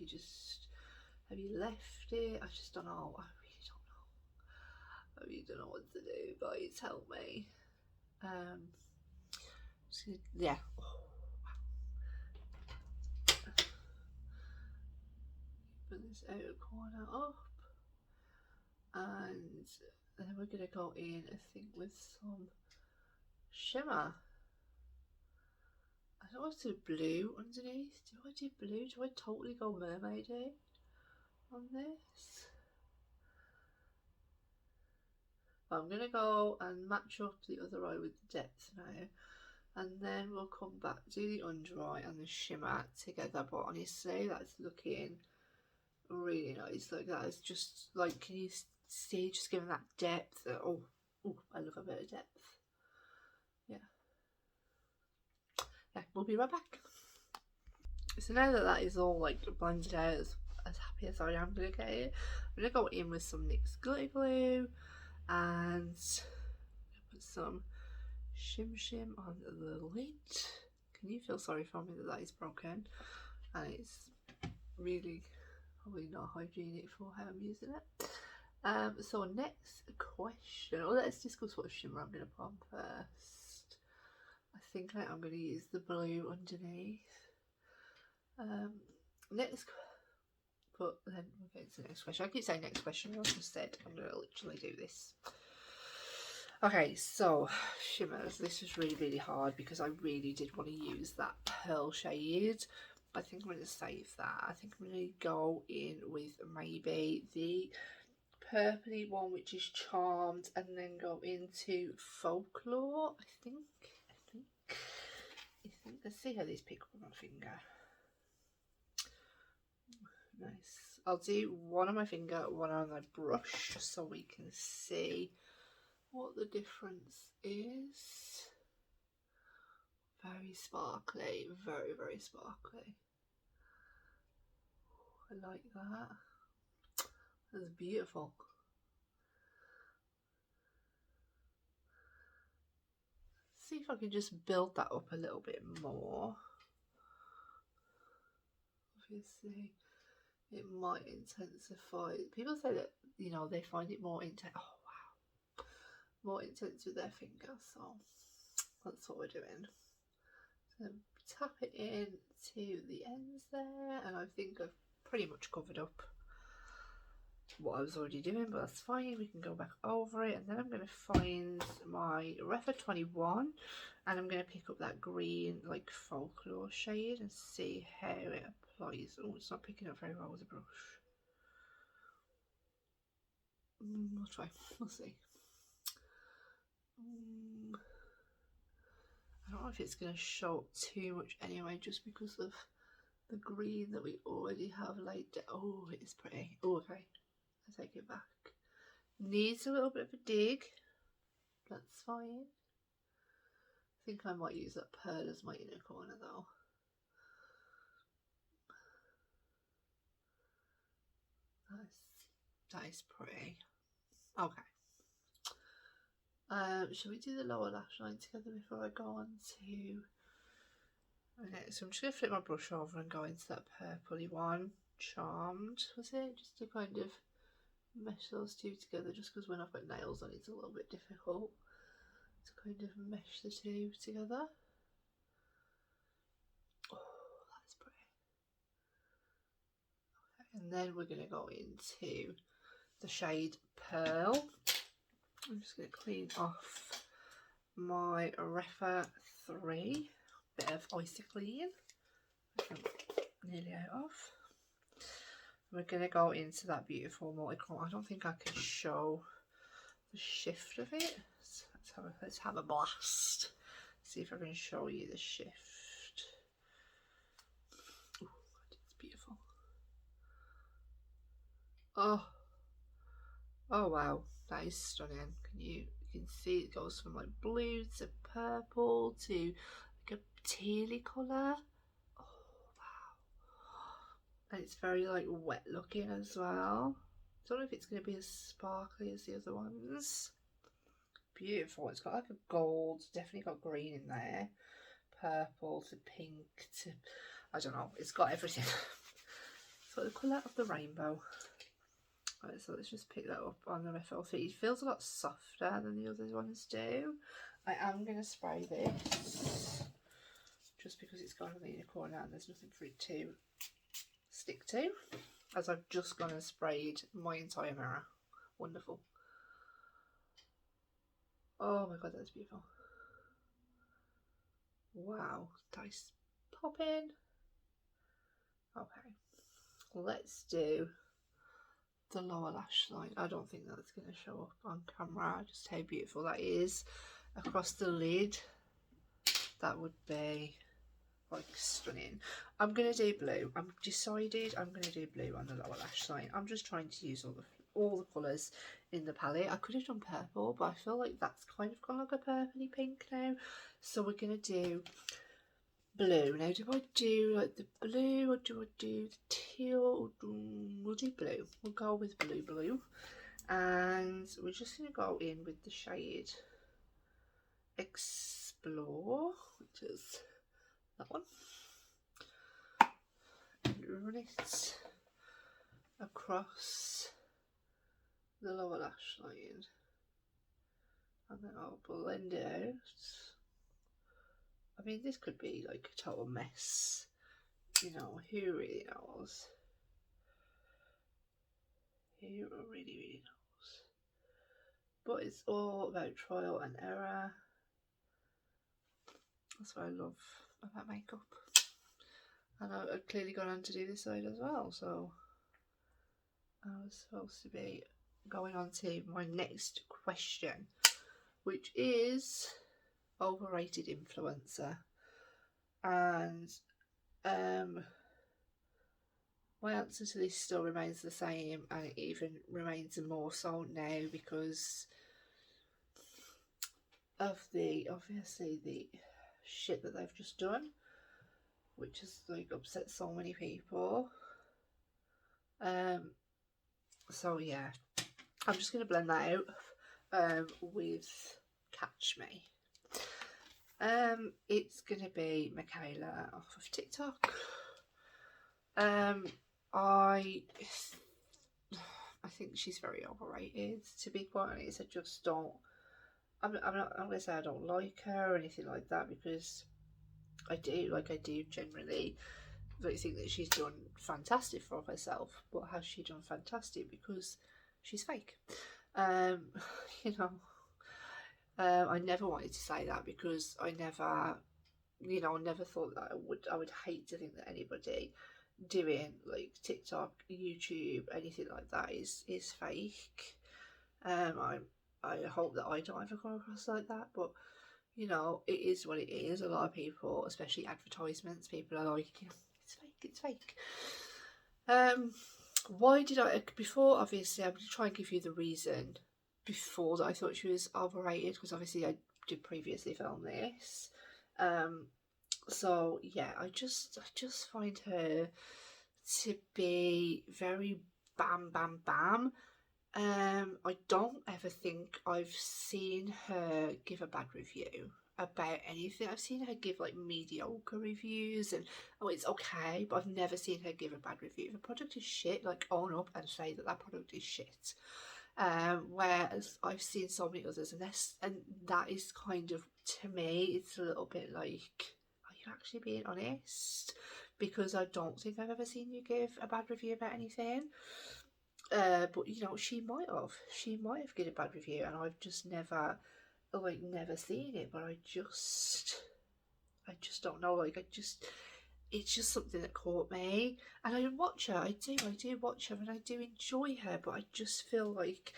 you left it? I just don't know. I really don't know what to do, guys. Help me. Yeah. Put this outer corner up, and then we're gonna go in, I think, with some shimmer. I don't want to do blue underneath. Do I do blue? Do I totally go mermaidy on this? I'm gonna go and match up the other eye with the depth now, and then we'll come back, do the under eye and the shimmer together. But honestly, that's looking really nice. Like that is just like, can you see, just giving that depth? Oh, I love a bit of depth. Yeah, we'll be right back. So now that is all like blended out, as happy as I am gonna get it, I'm gonna go in with some NYX glitter glue and put some shim on the lid. Can you feel sorry for me that is broken and it's really probably not hygienic for how I'm using it. So next question, let's discuss what shimmer I'm going to put on first. I think I'm going to use the blue underneath. But then we'll get to the next question. I keep saying next question, I just said I'm going to literally do this. Okay, so shimmers. This was really hard because I really did want to use that pearl shade. I think I'm going to save that. I think I'm going to go in with maybe the purpley one, which is Charmed, and then go into Folklore. I think. Let's see how these pick up on my finger. Nice. I'll do one on my finger, one on my brush, just so we can see what the difference is. Very sparkly, very, very sparkly. I like that. That's beautiful. See if I can just build that up a little bit more. Obviously, it might intensify. People say that, you know, they find it more intense. Oh wow, more intense with their finger. So that's what we're doing. So tap it in to the ends there, and I think I've pretty much covered up what I was already doing, but that's fine. We can go back over it, and then I'm going to find my Refa 21, and I'm going to pick up that green like Folklore shade and see how it applies. Oh, it's not picking up very well with a brush. I'll try. We'll see. I don't know if it's going to show up too much anyway, just because of the green that we already have laid down. Oh, it is pretty. Oh, okay. I take it back. Needs a little bit of a dig. That's fine. I think I might use that pearl as my inner corner though. That is pretty. Okay. Shall we do the lower lash line together before I go on to... Okay, so I'm just going to flip my brush over and go into that purpley one. Charmed, was it? Just to kind of mesh those two together, just because when I've got nails on it's a little bit difficult to kind of mesh the two together. Oh, that's pretty. Okay, and then we're going to go into the shade Pearl. I'm just going to clean off my Refa 3, bit of Oyster Clean, nearly out of. We're going to go into that beautiful multichrome. I don't think I can show the shift of it. So let's have a blast. See if I can show you the shift. Oh, it's beautiful. Oh wow, that is stunning. You can see it goes from like blue to purple to like a tealy colour. Oh wow. And it's very like wet looking as well. Don't know if it's going to be as sparkly as the other ones. Beautiful. It's got like a gold, definitely got green in there, purple to pink to, I don't know, it's got everything. It's got the colour of the rainbow. Right, so let's just pick that up on the Refa 3. It feels a lot softer than the other ones do. I am going to spray this just because it's gone on the inner corner and there's nothing for it to stick to, as I've just gone and sprayed my entire mirror. Wonderful. Oh my god, that's beautiful. Wow, nice popping. Okay, let's do the lower lash line. I don't think that's going to show up on camera, just how beautiful that is across the lid. That would be like stunning. I'm going to do blue. I'm decided I'm going to do blue on the lower lash line. I'm just trying to use all the colours in the palette. I could have done purple, but I feel like that's kind of gone like a purpley pink now. So we're going to do blue. Now, do I do like the blue or do I do the teal? We'll do blue. We'll go with blue. And we're just going to go in with the shade Explore, which is that one. And run it across the lower lash line. And then I'll blend it out. I mean, this could be like a total mess, you know, who really knows? Who really knows? But it's all about trial and error. That's what I love about makeup. And I've clearly gone on to do this side as well, so I was supposed to be going on to my next question, which is overrated influencer. And my answer to this still remains the same, and it even remains more so now because of the, obviously, the shit that they've just done, which has like upset so many people. So yeah, I'm just gonna blend that out with Catch Me. It's gonna be Michaela off of TikTok. I think she's very overrated, to be quite honest. I just don't. I'm not gonna say I don't like her or anything like that, because I do. Like, I do generally like think that she's done fantastic for herself. But has she done fantastic because she's fake? You know. I never wanted to say that, because I never, never thought that I would hate to think that anybody doing like TikTok, YouTube, anything like that is fake. I hope that I don't ever come across like that, but it is what it is. A lot of people, especially advertisements, people are like, it's fake. Why did I, before, obviously I'm going to try and give you the reason before that I thought she was overrated, because obviously I did previously film this. So yeah, I just find her to be very bam bam bam. I don't ever think I've seen her give a bad review about anything. I've seen her give like mediocre reviews and it's okay, but I've never seen her give a bad review. If a product is shit, like, own up and say that product is shit. Whereas I've seen so many others, and that is kind of, to me, it's a little bit like, are you actually being honest? Because I don't think I've ever seen you give a bad review about anything. But she might have given a bad review, and I've just never seen it. But I just don't know. It's just something that caught me, and I watch her. I do watch her, and I do enjoy her. But I just feel like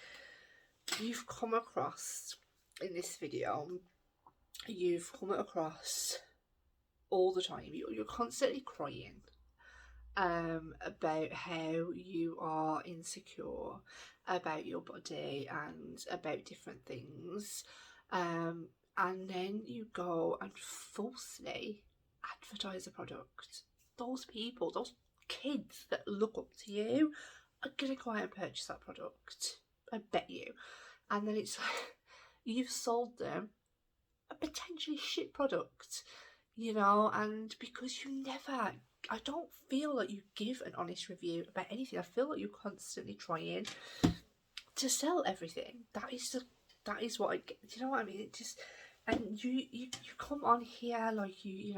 you've come across in this video. You've come across all the time. You're constantly crying about how you are insecure about your body and about different things, and then you go and falsely advertise a product. Those people, those kids that look up to you, are gonna go out and purchase that product, I bet you. And then it's like, you've sold them a potentially shit product, and because I don't feel like you give an honest review about anything. I feel like you're constantly trying to sell everything. That is what I get. Do you know what I mean? It just, and you come on here like you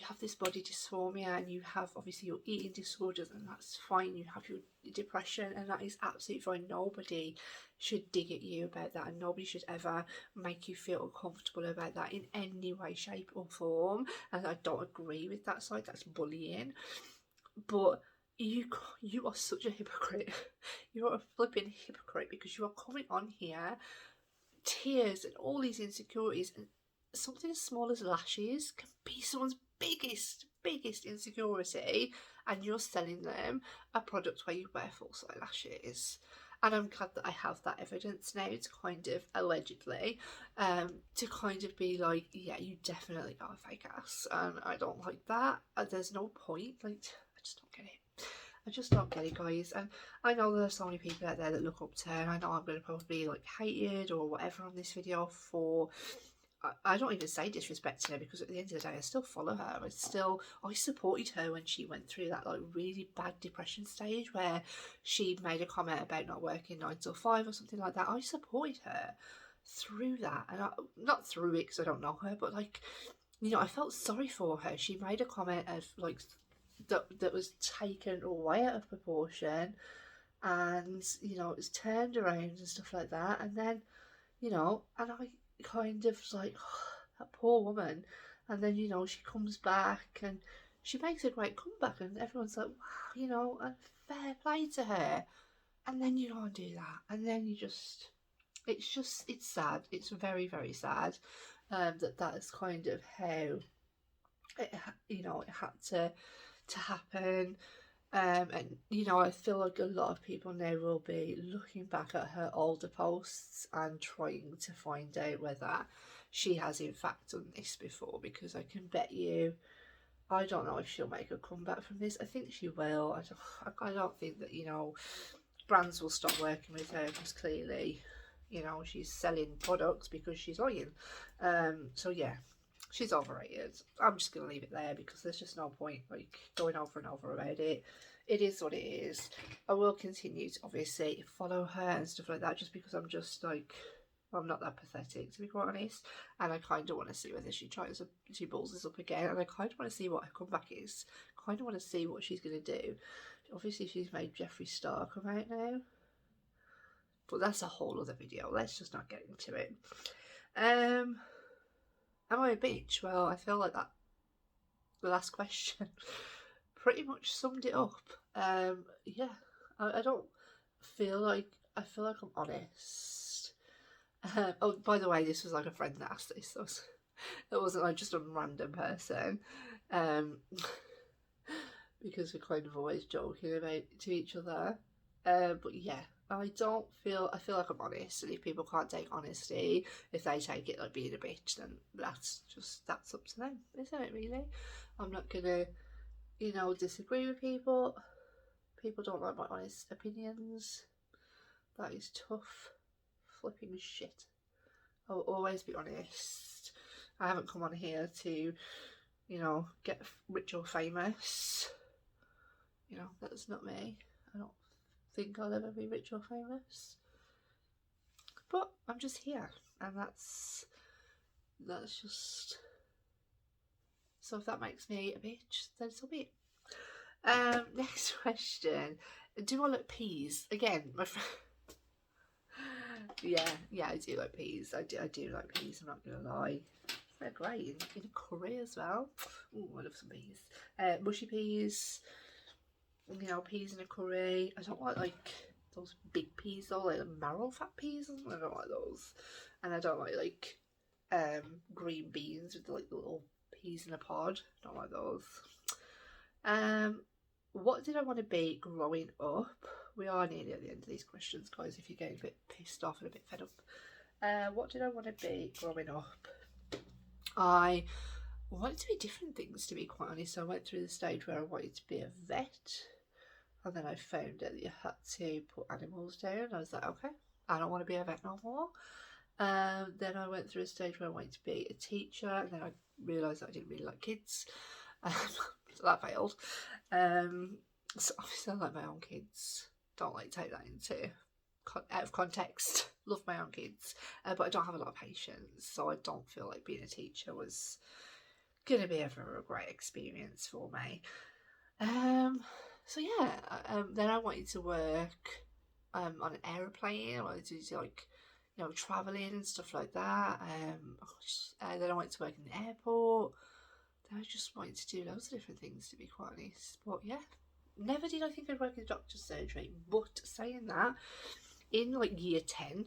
have this body dysphoria, and you have obviously your eating disorders, and that's fine. You have your depression, and that is absolutely fine. Nobody should dig at you about that, and nobody should ever make you feel uncomfortable about that in any way, shape or form. And I don't agree with that side. That's bullying. But you are such a hypocrite. You're a flipping hypocrite, because you are coming on here, tears and all these insecurities, and something as small as lashes can be someone's biggest insecurity, and you're selling them a product where you wear false eyelashes. And I'm glad that I have that evidence now to kind of, allegedly, to kind of be like, yeah, you definitely are a fake ass, and I don't like that. There's no point. Like, I just don't get it. I just don't get it, guys. And I know there's so many people out there that look up to her, and I know I'm going to probably like hated or whatever on this video for, I don't even say disrespect to her, because at the end of the day I still follow her. I supported her when she went through that like really bad depression stage where she made a comment about not working 9 till 5 or something like that. I supported her through that, and not through it because I don't know her, but like, I felt sorry for her. She made a comment of like that was taken way out of proportion, and it was turned around and stuff like that. And then and I kind of like, oh, that poor woman. And then she comes back and she makes a great comeback, and everyone's like, wow, a fair play to her. And then you don't do that, and then you just, it's sad. It's very, very sad, that is kind of how it, it had to happen. And I feel like a lot of people now will be looking back at her older posts and trying to find out whether she has in fact done this before, because I can bet you, I don't know if she'll make a comeback from this. I think she will. I don't think that, brands will stop working with her, because clearly, she's selling products because she's lying. So yeah, she's overrated. I'm just going to leave it there, because there's just no point like going over and over about it. It is what it is. I will continue to obviously follow her and stuff like that, just because I'm just like, I'm not that pathetic, to be quite honest, and I kind of want to see whether she balls this up again, and I kind of want to see what her comeback is. Kind of want to see what she's going to do. Obviously she's made Jeffree Star come out now, but that's a whole other video. Let's just not get into it. Am I a bitch? Well, I feel like that the last question pretty much summed it up. Yeah, I don't feel like, I feel like I'm honest. Oh, by the way, this was like a friend that asked this, so it wasn't like just a random person. Because we're kind of always joking about to each other. But yeah, I feel like I'm honest, and if people can't take honesty, if they take it like being a bitch, then that's up to them, isn't it, really? I'm not gonna, disagree with people. People don't like my honest opinions. That is tough flipping shit. I'll always be honest. I haven't come on here to, get rich or famous. That's not me. I don't think I'll ever be rich or famous. But I'm just here, and that's just, so if that makes me a bitch, then so be it. Next question. Do I like peas? Again, my friend. Yeah, I do like peas. I do like peas, I'm not gonna lie. They're great in a curry as well. Oh, I love some peas. Mushy peas, peas in a curry. I don't like those big peas though, like the marrow fat peas. I don't like those. And I don't like green beans with the little peas in a pod. Don't like those. What did I want to be growing up? We are nearly at the end of these questions, guys, if you're getting a bit pissed off and a bit fed up. What did I want to be growing up? I wanted to be different things, to be quite honest. I went through the stage where I wanted to be a vet, and then I found out that you had to put animals down. I was like, okay, I don't want to be a vet no more. Then I went through a stage where I wanted to be a teacher, and then I realised that I didn't really like kids. So that failed. So obviously I like my own kids. Don't like take that into out of context. Love my own kids, but I don't have a lot of patience, so I don't feel like being a teacher was gonna be ever a great experience for me. So yeah, then I wanted to work on an aeroplane. I wanted to do like, travelling and stuff like that. Then I wanted to work in the airport. Then I just wanted to do loads of different things, to be quite honest. But yeah, never did I think I'd work in doctor's surgery. But saying that, in like year 10,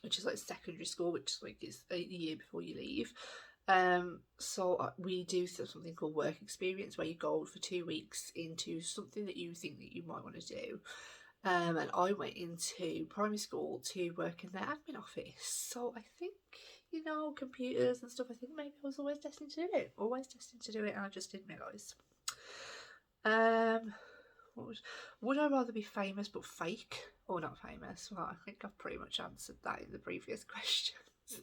which is like secondary school, which is a year before you leave, so we do something called work experience, where you go for 2 weeks into something that you think that you might want to do. And I went into primary school to work in their admin office. So I think, computers and stuff, I think maybe I was always destined to do it. And I just didn't realise. Would I rather be famous but fake or not famous? Well, I think I've pretty much answered that in the previous questions.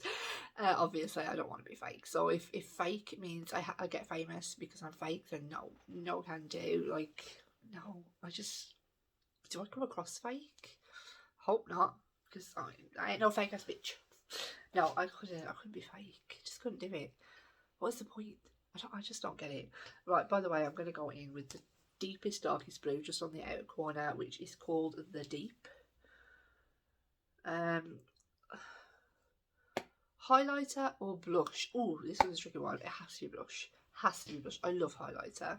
Obviously I don't want to be fake, so if fake means I get famous because I'm fake, then no can do. Like, no, do I come across fake? Hope not, because I ain't no fake ass bitch. No, I couldn't be fake. Just couldn't do it. What's the point? I just don't get it. Right, by the way, I'm going to go in with the deepest, darkest blue just on the outer corner, which is called the Deep. Highlighter or blush? Oh, this is a tricky one. It has to be blush. I love highlighter.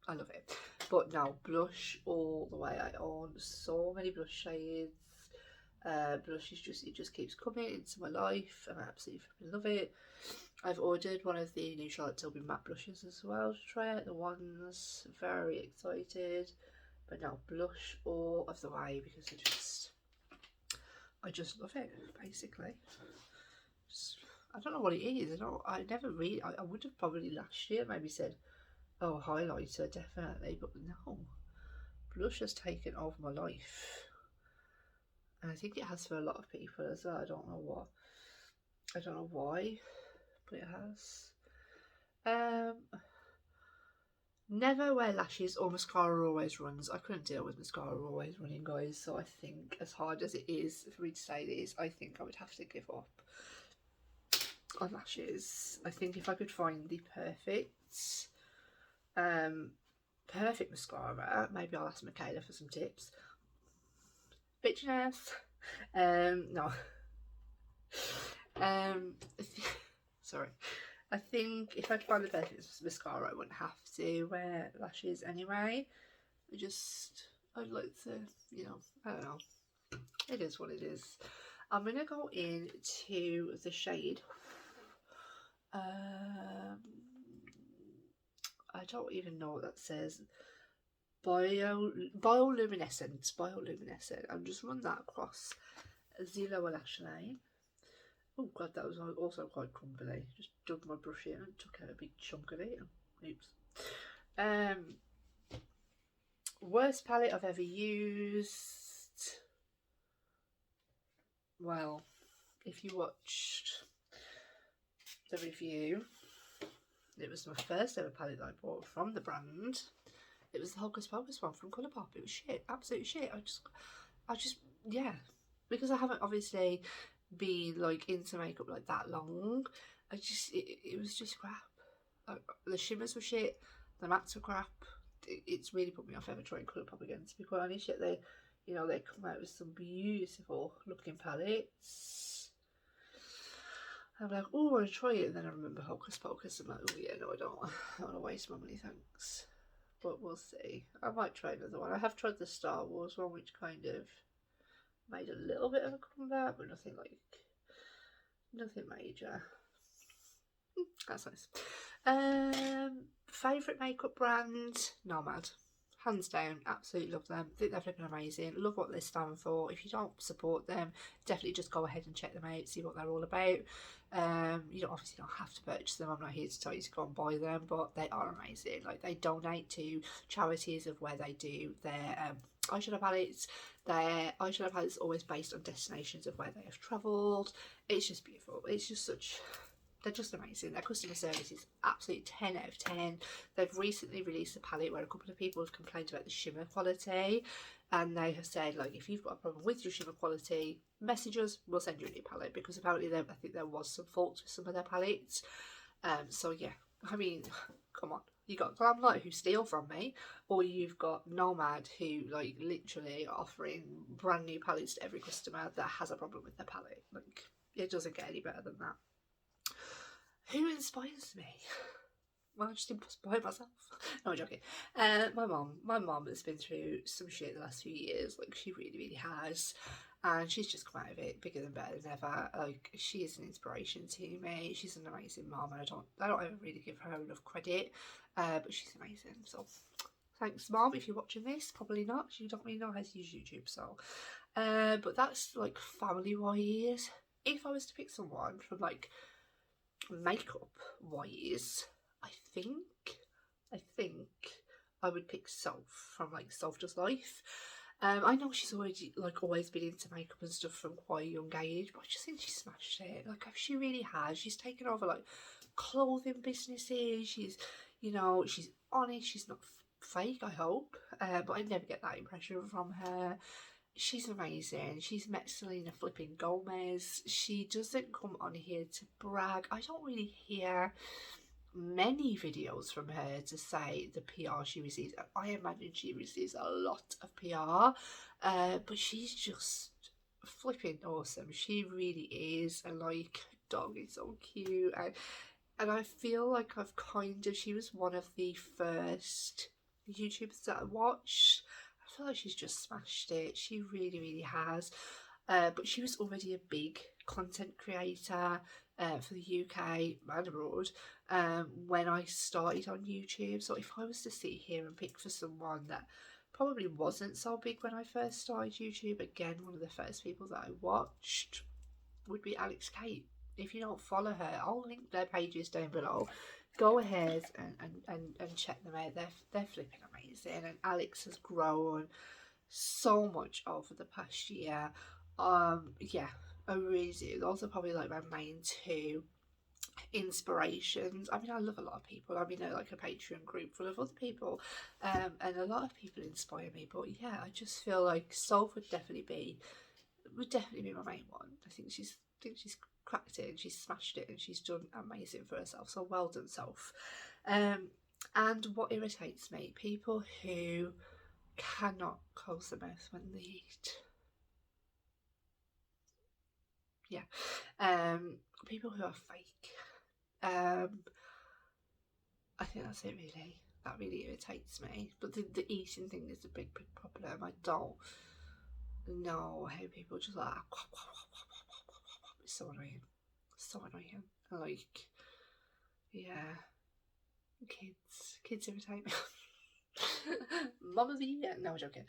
I love it. But no, blush all the way. I own so many blush shades. Blush is just, it just keeps coming into my life, and I absolutely love it. I've ordered one of the new Charlotte Tilbury matte blushes as well to try out the ones. Very excited. But no, blush all of the way, because I just love it, basically. I don't know what it is. I never really, I would have probably last year maybe said, oh, highlighter, definitely, but no. Blush has taken over my life. And I think it has for a lot of people as well. I don't know why, but it has. Never wear lashes or mascara always runs. I couldn't deal with mascara always running, guys, so I think, as hard as it is for me to say this, I think I would have to give up on lashes. I think if I could find the perfect mascara, maybe I'll ask Michaela for some tips. Bitchiness. No. Sorry. I think if I could find the perfect mascara, I wouldn't have to wear lashes anyway. I'd like to, you know, I don't know. It is what it is. I'm going to go into the shade. I don't even know what that says. Bioluminescent. I'll just run that across the lower lash line. Oh god, that was also quite crumbly. Just dug my brush in and took out a big chunk of it. Oops. Worst palette I've ever used. Well, if you watched the review, it was my first ever palette that I bought from the brand. It was the Hocus Pocus one from Colourpop. It was shit, absolute shit. I just, yeah, because I haven't obviously been like into makeup like that long. It was just crap. Like, the shimmers were shit, the mattes were crap. It's really put me off ever trying Colourpop again, to be quite honest. Yet they come out with some beautiful looking palettes. I'm like, oh, I want to try it, and then I remember Hocus Pocus. I'm like, oh yeah, no, I don't want to waste my money, thanks. But we'll see. I might try another one. I have tried the Star Wars one, which kind of made a little bit of a comeback, but nothing major. That's nice. Favourite makeup brand? Nomad. Hands down, absolutely love them. Think they're flipping amazing. Love what they stand for. If you don't support them, definitely just go ahead and check them out, see what they're all about. You obviously don't have to purchase them. I'm not here to tell you to go and buy them, but they are amazing. Like, they donate to charities of where they do their eyeshadow palettes. Their eyeshadow palettes are always based on destinations of where they have travelled. It's just beautiful. It's just they're just amazing. Their customer service is absolutely 10 out of 10. They've recently released a palette where a couple of people have complained about the shimmer quality, and they have said, like, if you've got a problem with your shimmer quality, message us, we'll send you a new palette, because apparently I think there was some faults with some of their palettes. So yeah, I mean, come on. You got Glamlight, who steal from me, or you've got Nomad, who like literally are offering brand new palettes to every customer that has a problem with their palette. Like, it doesn't get any better than that. Who inspires me? Well, I just inspire myself. No, I'm joking. My mum has been through some shit the last few years. Like, she really, really has. And she's just come out of it bigger than better than ever. Like, she is an inspiration to me. She's an amazing mum, and I don't ever really give her enough credit. But she's amazing. So, thanks, Mum, if you're watching this. Probably not. She don't really know how to use YouTube. So, but that's like family-wise. If I was to pick someone from like makeup wise, I think I would pick Soph from like Soph Does Life. I know she's always been into makeup and stuff from quite a young age, but I just think she smashed it. Like, she really has. She's taken over like clothing businesses. She's honest. She's not fake, I hope. But I never get that impression from her. She's amazing. She's met Selena flipping Gomez. She doesn't come on here to brag. I don't really hear many videos from her to say the PR she receives. I imagine she receives a lot of PR, but she's just flipping awesome. She really is. And like, dog is so cute, and I feel like she was one of the first YouTubers that I watch. I feel like she's just smashed it. She really, really has. But she was already a big content creator for the UK and abroad when I started on YouTube. So if I was to sit here and pick for someone that probably wasn't so big when I first started YouTube, again, one of the first people that I watched would be Alex Kate. If you don't follow her, I'll link their pages down below. Go ahead and check them out. They're flipping amazing, and Alex has grown so much over the past year. Yeah, I really do. Those are probably like my main two inspirations. I mean, I love a lot of people. I mean, they're like a Patreon group full of other people, and a lot of people inspire me. But yeah, I just feel like Soph would definitely be my main one. I think she's cracked it and she's smashed it and she's done amazing for herself. So well done, Soph. And what irritates me, people who cannot close their mouth when they eat. Yeah. People who are fake. I think that's it really. That really irritates me. But the eating thing is a big problem. I don't know how people just like it's so annoying. So annoying. Like, yeah. Kids irritate me. Mama Mia. No, I'm joking.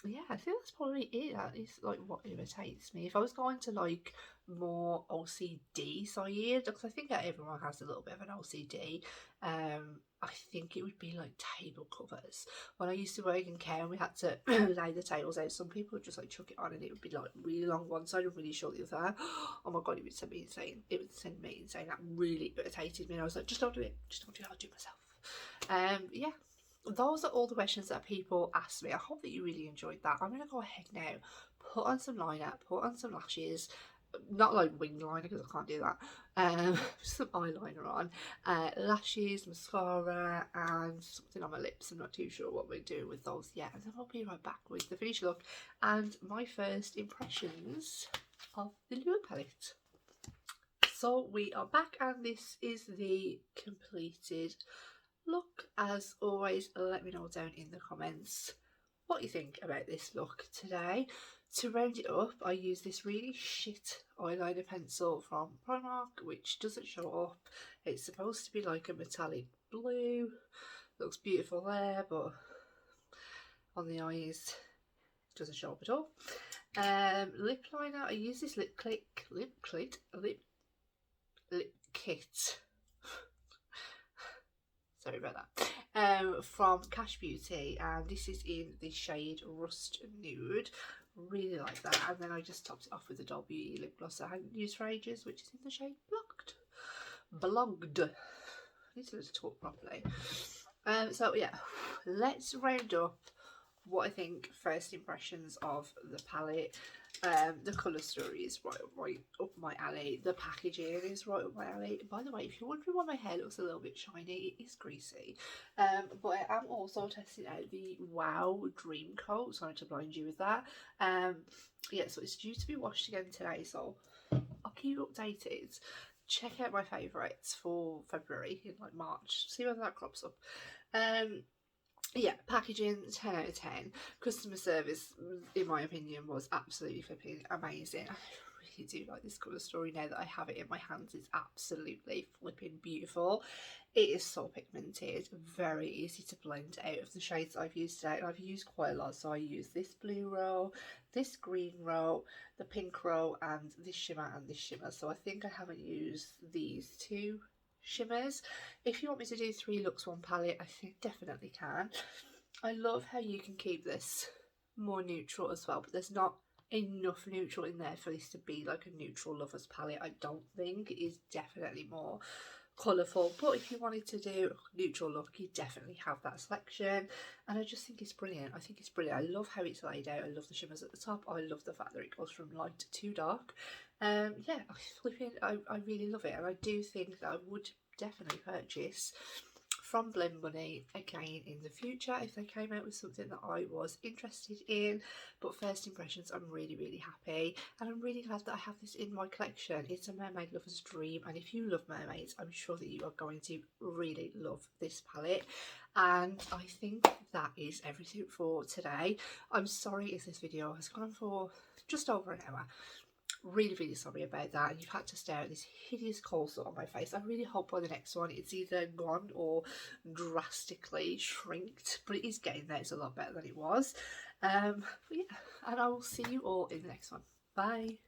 Yeah, I think that's probably it. That is like what irritates me. If I was going to like more OCD side, because I think that everyone has a little bit of an OCD, I think it would be like table covers. When I used to work in care and we had to lay the tables out, some people would just like chuck it on and it would be like really long one side and really short the other. Oh my god, it would send me insane. It would send me insane. That really irritated me, and I was like, just don't do it. Just don't do it. I'll do it myself. Yeah. Those are all the questions that people asked me. I hope that you really enjoyed that. I'm going to go ahead now, put on some liner, put on some lashes, not like wing liner because I can't do that, some eyeliner on, lashes, mascara and something on my lips. I'm not too sure what we're doing with those yet, and then I'll be right back with the finished look and my first impressions of the Lure palette. So we are back and this is the completed look. As always, let me know down in the comments what you think about this look today. To round it up, I use this really shit eyeliner pencil from Primark, which doesn't show up. It's supposed to be like a metallic blue. Looks beautiful there, but on the eyes, it doesn't show up at all. Lip liner, I use this lip kit. Sorry about that. From Cash Beauty, and this is in the shade Rust Nude. Really like that. And then I just topped it off with the Doll Beauty lip gloss that I hadn't used for ages, which is in the shade Blogged. I need to talk properly. So yeah, let's round up what I think first impressions of the palette. The colour story is right up my alley. The packaging is right up my alley. By the way, if you're wondering why my hair looks a little bit shiny, it is greasy. But I am also testing out the Wow Dream Coat, sorry to blind you with that. Yeah, so it's due to be washed again today, so I'll keep you updated. Check out my favourites for February in like March, see whether that crops up. Yeah, packaging 10 out of 10. Customer service, in my opinion, was absolutely flipping amazing. I really do like this colour story now that I have it in my hands. It's absolutely flipping beautiful. It is so pigmented, very easy to blend out of the shades I've used today. And I've used quite a lot, so I use this blue row, this green row, the pink row, and this shimmer and this shimmer. So I think I haven't used these two shimmers. If you want me to do 3 looks 1 palette, I think definitely can. I love how you can keep this more neutral as well, but there's not enough neutral in there for this to be like a neutral lovers palette. I don't think it is definitely more colourful, but if you wanted to do a neutral look, you definitely have that selection, and I just think it's brilliant. I think it's brilliant. I love how it's laid out. I love the shimmers at the top. I love the fact that it goes from light to dark. Yeah, I really love it, and I do think that I would definitely purchase from Blend Money again in the future if they came out with something that I was interested in. But first impressions, I'm really happy, and I'm really glad that I have this in my collection. It's a mermaid lover's dream, and if you love mermaids, I'm sure that you are going to really love this palette. And I think that is everything for today. I'm sorry if this video has gone on for just over an hour. Really sorry about that, and you've had to stare at this hideous cold sore on my face. I really hope by the next one it's either gone or drastically shrinked, but it is getting there. It's a lot better than it was. But yeah, and I will see you all in the next one. Bye.